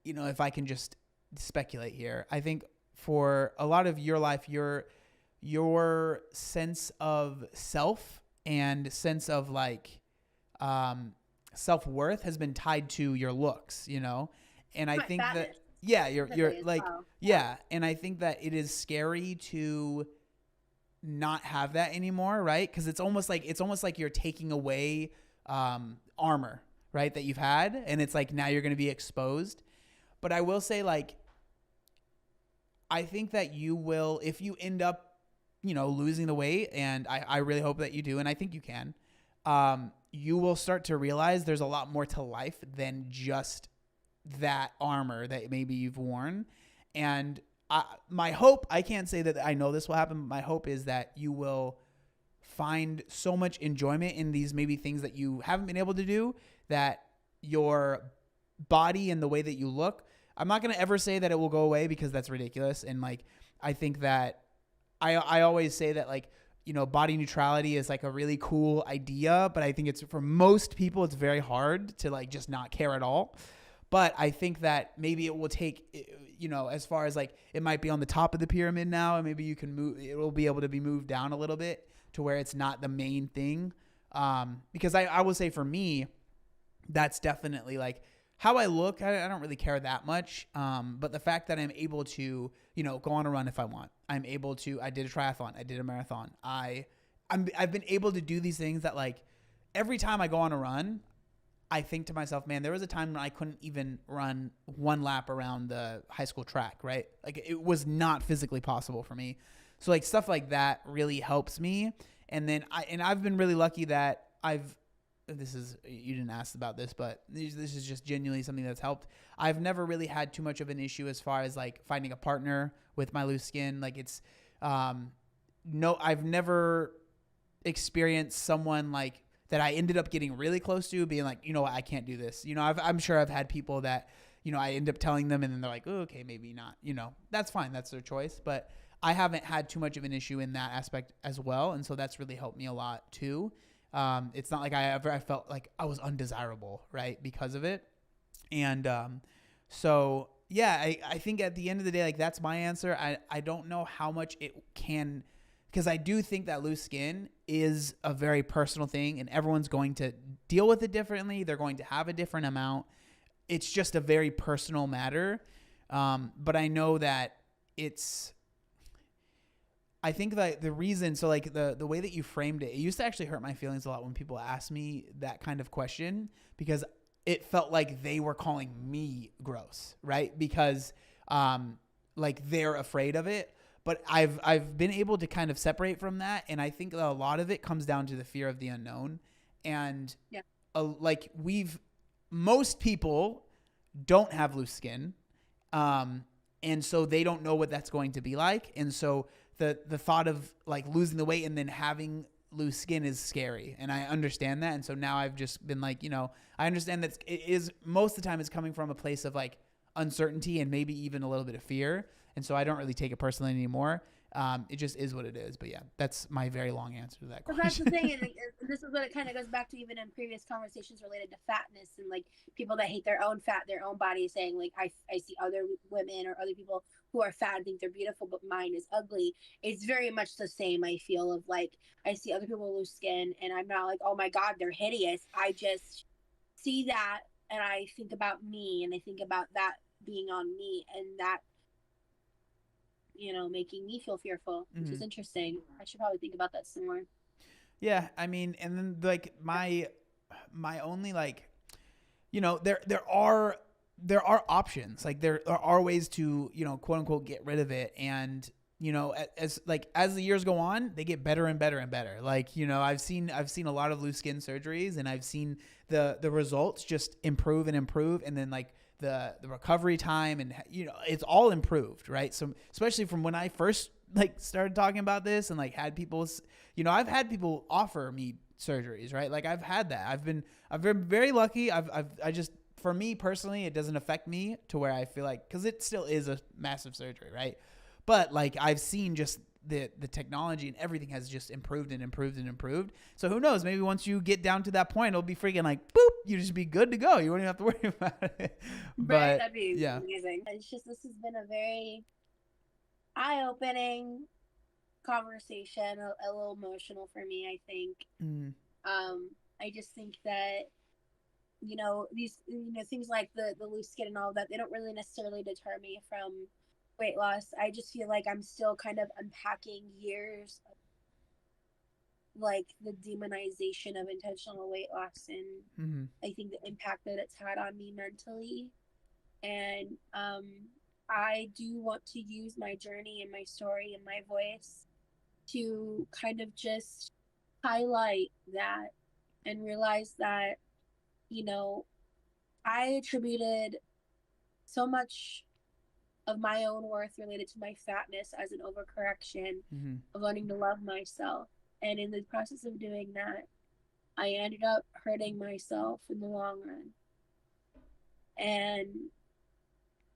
you know, if I can just speculate here, I think for a lot of your life, your sense of self and sense of like, self-worth has been tied to your looks, you know? And I think that, yeah, you're like, yeah. And I think that it is scary to not have that anymore, right? Because it's almost like you're taking away armor, right, that you've had, and it's like now you're going to be exposed. But I will say, like, I think that you will, if you end up, you know, losing the weight, and I really hope that you do, and I think you can, you will start to realize there's a lot more to life than just that armor that maybe you've worn. And my hope, I can't say that I know this will happen, but my hope is that you will find so much enjoyment in these maybe things that you haven't been able to do, that your body and the way that you look I'm not going to ever say that it will go away because that's ridiculous. And like, I think that I always say that like, you know, body neutrality is like a really cool idea, but I think it's for most people, it's very hard to like just not care at all. But I think that maybe it will take, you know, as far as like, it might be on the top of the pyramid now, and maybe you can move, it will be able to be moved down a little bit to where it's not the main thing. Because I will say for me, that's definitely like how I look. I don't really care that much. But the fact that I'm able to, you know, go on a run if I want, I did a triathlon, I did a marathon. I've been able to do these things that like every time I go on a run, I think to myself, man, there was a time when I couldn't even run one lap around the high school track, right? Like it was not physically possible for me. So like stuff like that really helps me. And then I've been really lucky that you didn't ask about this, but this is just genuinely something that's helped. I've never really had too much of an issue as far as like finding a partner with my loose skin. Like it's, I've never experienced someone like that I ended up getting really close to being like, you know what, I can't do this. You know, I'm sure I've had people that, you know, I end up telling them and then they're like, oh, okay, maybe not, you know, that's fine. That's their choice. But I haven't had too much of an issue in that aspect as well. And so that's really helped me a lot too. It's not like I felt like I was undesirable, right, because of it. And so, yeah, I think at the end of the day, like that's my answer. I don't know how much it can, because I do think that loose skin is a very personal thing and everyone's going to deal with it differently. They're going to have a different amount. It's just a very personal matter. But I know that I think that the reason, so like the way that you framed it, it used to actually hurt my feelings a lot when people asked me that kind of question, because it felt like they were calling me gross, right? Because like they're afraid of it. But I've been able to kind of separate from that, and I think a lot of it comes down to the fear of the unknown. And yeah. Like most people don't have loose skin, and so they don't know what that's going to be like. And so the thought of like losing the weight and then having loose skin is scary, and I understand that. And so now I've just been like, you know, I understand that it is most of the time it's coming from a place of like uncertainty and maybe even a little bit of fear. And so I don't really take it personally anymore. It just is what it is. But yeah, that's my very long answer to that question. But that's the thing, and this is what it kind of goes back to even in previous conversations related to fatness and like people that hate their own fat, their own body, saying like I see other women or other people who are fat and think they're beautiful, but mine is ugly. It's very much the same. I feel of like I see other people with loose skin, and I'm not like, oh my God, they're hideous. I just see that, and I think about me, and I think about that being on me, and that, you know, making me feel fearful, which is interesting. I should probably think about that some more. Yeah, I mean, and then like my only like, you know, there are options. Like there are ways to, you know, quote unquote get rid of it. And, you know, as the years go on, they get better and better and better. Like, you know, I've seen a lot of loose skin surgeries, and I've seen the results just improve and improve. And then like the recovery time, and, you know, it's all improved, right? So especially from when I first like started talking about this and like had people, you know, I've had people offer me surgeries, right? Like I've had that. I've been very lucky. I just, for me personally, it doesn't affect me to where I feel like, cause it still is a massive surgery, right? But like I've seen just the technology and everything has just improved and improved and improved. So who knows, maybe once you get down to that point, it'll be freaking like, boop, you just be good to go. You won't even have to worry about it. But right, that'd be amazing. It's just, this has been a very eye-opening conversation, a little emotional for me, I think. I just think that, you know, these, you know, things like the loose skin and all that, they don't really necessarily deter me from weight loss. I just feel like I'm still kind of unpacking years of like the demonization of intentional weight loss, and I think the impact that it's had on me mentally. And I do want to use my journey and my story and my voice to kind of just highlight that and realize that, you know, I attributed so much of my own worth related to my fatness as an overcorrection of learning to love myself. And in the process of doing that, I ended up hurting myself in the long run. And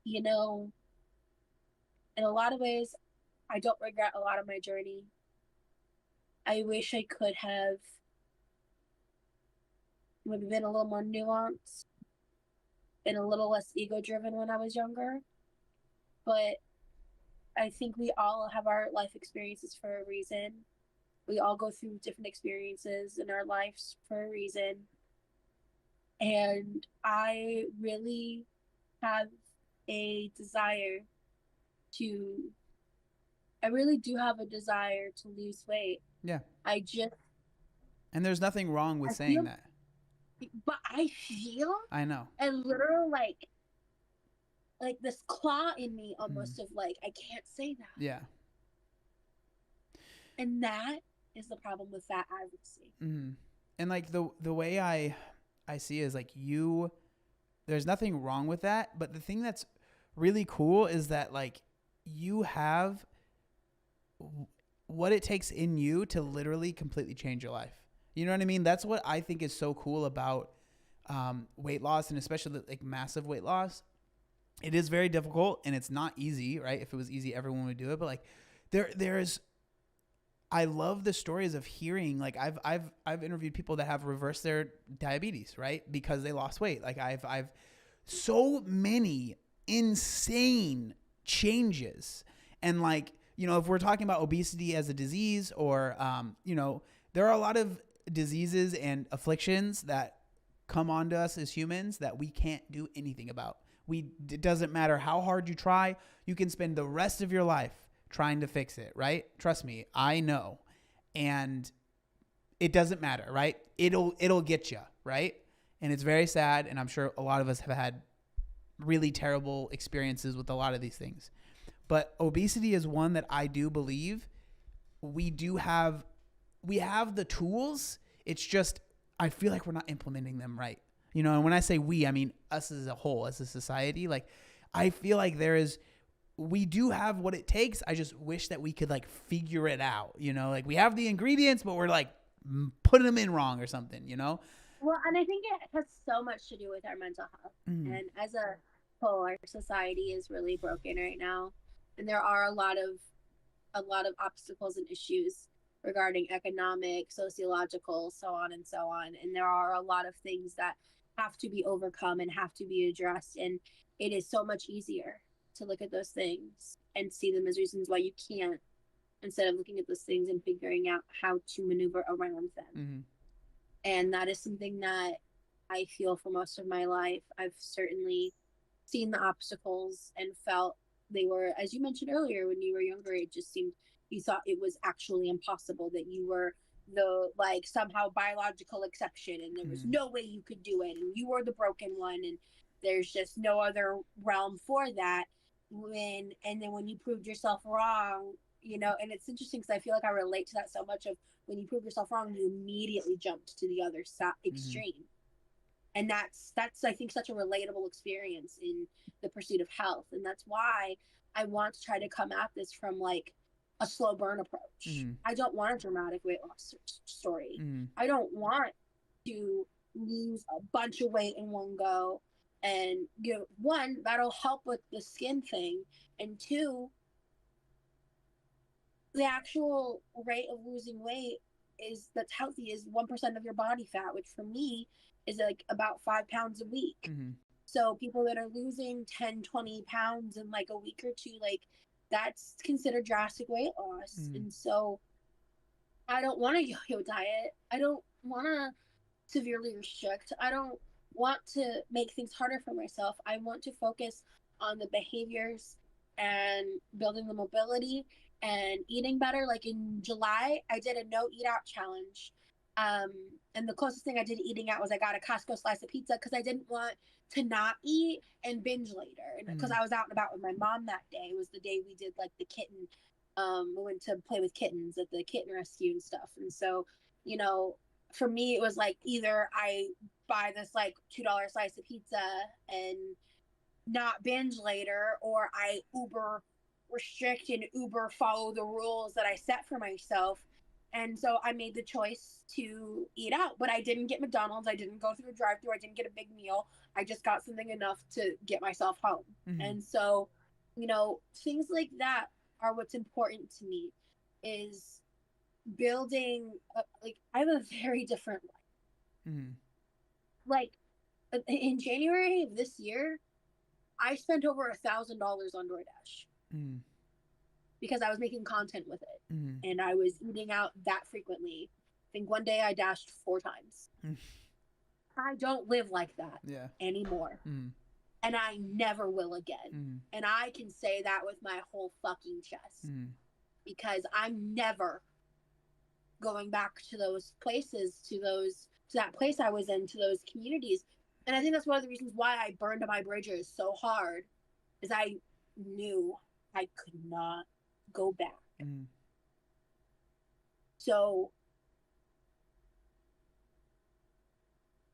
you know, in a lot of ways, I don't regret a lot of my journey. I wish I could have maybe been a little more nuanced and a little less ego driven when I was younger. But I think we all have our life experiences for a reason. We all go through different experiences in our lives for a reason. And I really have a desire to, I really do have a desire to lose weight. Yeah. I just, And there's nothing wrong with I saying feel, that. but I feel I know. a literal like this claw in me almost Mm. of like, I can't say that. Yeah. And that is the problem with fat advocacy. Mm. And like the way I see it is like there's nothing wrong with that, but the thing that's really cool is that like you have what it takes in you to literally completely change your life. You know what I mean? That's what I think is so cool about weight loss, and especially like massive weight loss. It is very difficult and it's not easy, right? If it was easy, everyone would do it. But like there's I love the stories of hearing, like I've interviewed people that have reversed their diabetes, right? Because they lost weight. Like I've so many insane changes. And like, you know, if we're talking about obesity as a disease or, you know, there are a lot of diseases and afflictions that come onto us as humans that we can't do anything about. It doesn't matter how hard you try. You can spend the rest of your life trying to fix it, right? Trust me, I know. And it doesn't matter, right? It'll get you, right? And it's very sad, and I'm sure a lot of us have had really terrible experiences with a lot of these things. But obesity is one that I do believe we have the tools. It's just I feel like we're not implementing them right. You know, and when I say we, I mean us as a whole, as a society. Like I feel like we do have what it takes. I just wish that we could like figure it out, you know, like we have the ingredients, but we're like putting them in wrong or something, you know? Well, and I think it has so much to do with our mental health. Mm. And as a whole, our society is really broken right now. And there are a lot of obstacles and issues regarding economic, sociological, so on and so on. And there are a lot of things that have to be overcome and have to be addressed. And it is so much easier to look at those things and see them as reasons why you can't, instead of looking at those things and figuring out how to maneuver around them. Mm-hmm. And that is something that I feel for most of my life. I've certainly seen the obstacles and felt they were, as you mentioned earlier, when you were younger, it just seemed you thought it was actually impossible, that you were the like somehow biological exception and there was no way you could do it and you were the broken one and there's just no other realm for that. And then when you proved yourself wrong, you know, and it's interesting because I feel like I relate to that so much of when you prove yourself wrong, you immediately jumped to the other side extreme. And that's I think such a relatable experience in the pursuit of health. And that's why I want to try to come at this from like a slow burn approach. I don't want a dramatic weight loss story. I don't want to lose a bunch of weight in one go. And, you know, one, that'll help with the skin thing. And two, the actual rate of losing weight that's healthy is 1% of your body fat, which for me is like about 5 pounds a week. So people that are losing 10, 20 pounds in like a week or two, like that's considered drastic weight loss. And so I don't want a yo-yo diet. I don't want to severely restrict. I don't want to make things harder for myself. I want to focus on the behaviors and building the mobility and eating better. Like in July, I did a no eat out challenge. And the closest thing I did eating out was I got a Costco slice of pizza because I didn't want to not eat and binge later. And because I was out and about with my mom that day. It was the day we did like the kitten. We went to play with kittens at the kitten rescue and stuff. And so, you know, for me, it was like either I buy this like $2 slice of pizza and not binge later, or I Uber restrict and Uber follow the rules that I set for myself And so I made the choice to eat out, but I didn't get McDonald's. I didn't go through a drive-thru. I didn't get a big meal. I just got something enough to get myself home. Mm-hmm. And so, you know, things like that are what's important to me, is building like, I have a very different life. Mm-hmm. Like in January of this year, I spent over $1,000 on DoorDash. Mm-hmm. Because I was making content with it. Mm-hmm. And I was eating out that frequently. I think one day I dashed 4 times. I don't live like that anymore. And I never will again. And I can say that with my whole fucking chest. Because I'm never going back to those places, to that place I was in, to those communities. And I think that's one of the reasons why I burned my bridges so hard, is I knew I could not go back. So,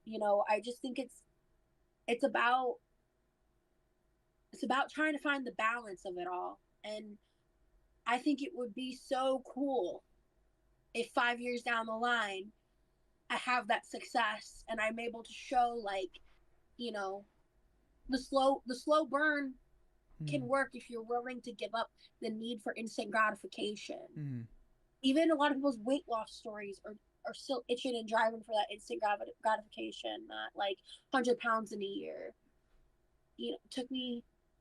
you know, I just think it's about trying to find the balance of it all. And I think it would be so cool if 5 years down the line I have that success and I'm able to show, like, you know, the slow burn can work if you're willing to give up the need for instant gratification. Even a lot of people's weight loss stories are still itching and driving for that instant gratification, that like 100 pounds in a year. You know,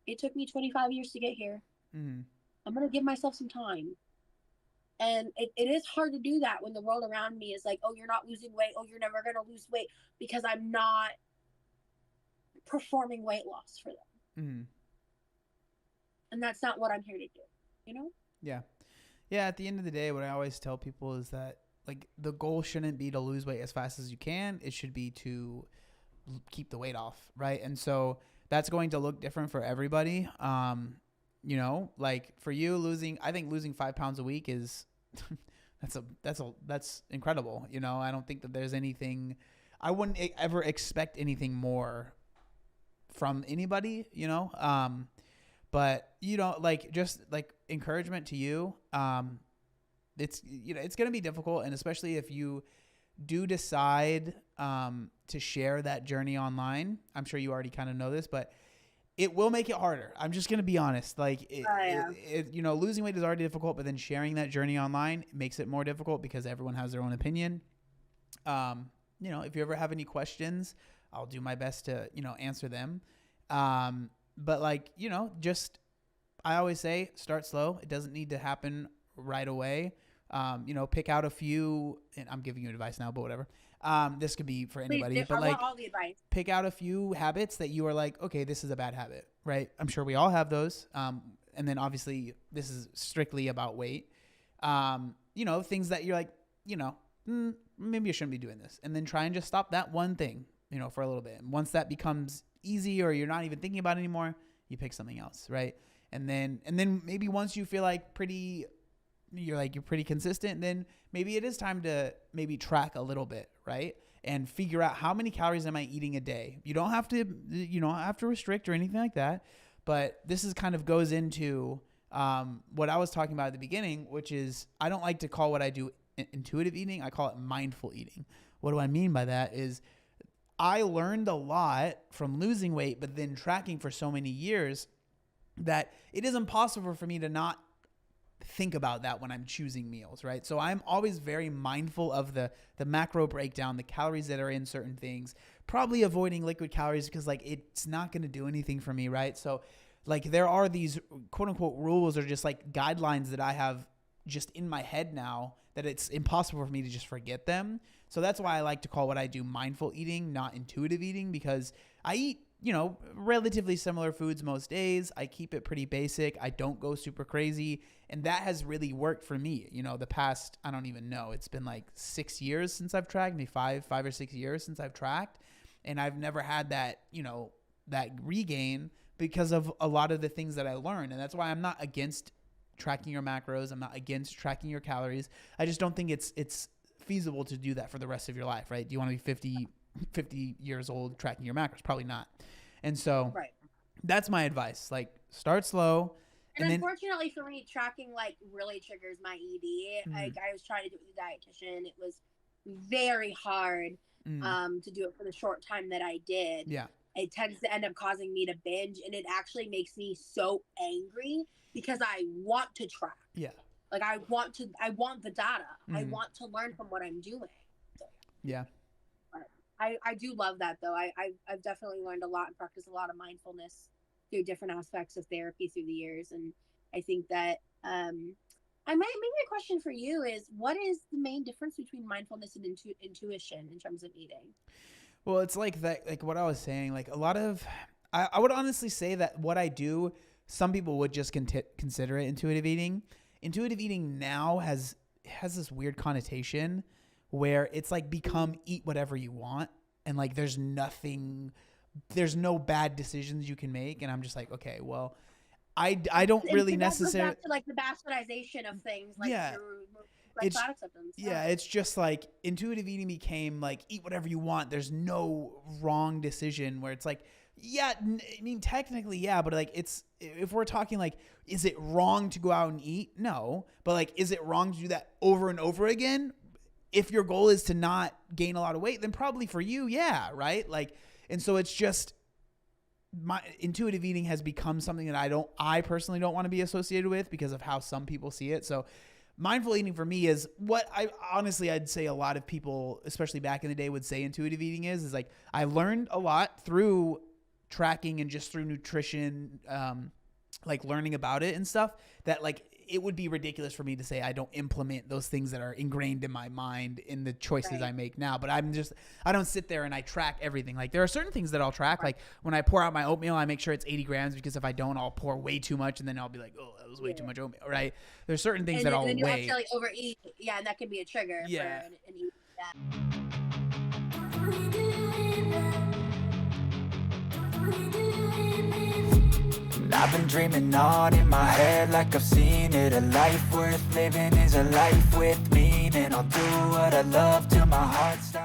it took me 25 years to get here. I'm going to give myself some time. And it is hard to do that when the world around me is like, oh, you're not losing weight. Oh, you're never going to lose weight, because I'm not performing weight loss for them. And that's not what I'm here to do, you know? Yeah. Yeah. At the end of the day, what I always tell people is that, like, the goal shouldn't be to lose weight as fast as you can. It should be to keep the weight off. Right. And so that's going to look different for everybody. You know, like for you, I think losing 5 pounds a week is, that's incredible. You know, I don't think that there's anything, I wouldn't ever expect anything more from anybody, you know? But, you know, like, just like encouragement to you. It's, you know, it's going to be difficult. And especially if you do decide to share that journey online, I'm sure you already kind of know this, but it will make it harder. I'm just going to be honest. Like, you know, losing weight is already difficult, but then sharing that journey online makes it more difficult because everyone has their own opinion. You know, if you ever have any questions, I'll do my best to, you know, answer them. But like, you know, just, I always say start slow. It doesn't need to happen right away. You know, pick out a few, and I'm giving you advice now, but whatever. This could be for anybody, but like, all the advice. Pick out a few habits that you are like, okay, this is a bad habit, right? I'm sure we all have those. And then obviously this is strictly about weight. You know, things that you're like, you know, maybe I shouldn't be doing this. And then try and just stop that one thing, you know, for a little bit. And once that becomes easy, or you're not even thinking about it anymore, you pick something else, right? And then maybe once you feel like you're pretty consistent, then maybe it is time to maybe track a little bit, right? And figure out how many calories am I eating a day. You don't have to restrict or anything like that. But this is kind of goes into what I was talking about at the beginning, which is, I don't like to call what I do intuitive eating. I call it mindful eating. What do I mean by that is, I learned a lot from losing weight, but then tracking for so many years that it is impossible for me to not think about that when I'm choosing meals, right? So I'm always very mindful of the macro breakdown, the calories that are in certain things, probably avoiding liquid calories because like it's not going to do anything for me, right? So like there are these quote unquote rules or just like guidelines that I have just in my head now that it's impossible for me to just forget them. So that's why I like to call what I do mindful eating, not intuitive eating, because I eat, you know, relatively similar foods most days. I keep it pretty basic. I don't go super crazy. And that has really worked for me. You know, the past, I don't even know, it's been like 6 years since I've tracked, maybe five or 6 years since I've tracked. And I've never had that, you know, that regain because of a lot of the things that I learned. And that's why I'm not against tracking your macros. I'm not against tracking your calories. I just don't think it's feasible to do that for the rest of your life, right? Do you want to be 50 years old tracking your macros? Probably not. And so that's my advice. Like, start slow And unfortunately for me, tracking like really triggers my ED. Like I was trying to do it with a dietitian. It was very hard to do it for the short time that I did. Yeah. It tends to end up causing me to binge, and it actually makes me so angry because I want to track. Yeah. Like I want the data. I want to learn from what I'm doing. So, yeah. But I do love that though. I've definitely learned a lot and practiced a lot of mindfulness through different aspects of therapy through the years. And I think that maybe a question for you is, what is the main difference between mindfulness and intuition in terms of eating? Well, it's like that, like what I was saying, like a lot of, I would honestly say that what I do, some people would just consider it intuitive eating. Intuitive eating now has this weird connotation where it's like become eat whatever you want. And like, there's no bad decisions you can make. And I'm just like, okay, well, I don't really necessarily back to like the bastardization of things. Like it's fat acceptance. Yeah, it's just like intuitive eating became like eat whatever you want. There's no wrong decision where it's like, yeah, I mean, technically, yeah, but like if we're talking like, is it wrong to go out and eat? No. But like, is it wrong to do that over and over again? If your goal is to not gain a lot of weight, then probably for you, yeah, right? Like, and so it's just, my intuitive eating has become something that I personally don't want to be associated with because of how some people see it. So mindful eating for me is what I'd say a lot of people, especially back in the day, would say intuitive eating is like, I learned a lot through tracking and just through nutrition, like learning about it and stuff, that like, it would be ridiculous for me to say I don't implement those things that are ingrained in my mind in the choices I make now. But I don't sit there and I track everything. Like there are certain things that I'll track. Like when I pour out my oatmeal, I make sure it's 80 grams because if I don't, I'll pour way too much and then I'll be like, oh, that was way too much oatmeal, right? There's certain things that I'll then you weigh. accidentally overeat. Yeah, and that can be a trigger for an eating. I've been dreaming on in my head like I've seen it. A life worth living is a life with meaning. I'll do what I love till my heart stops.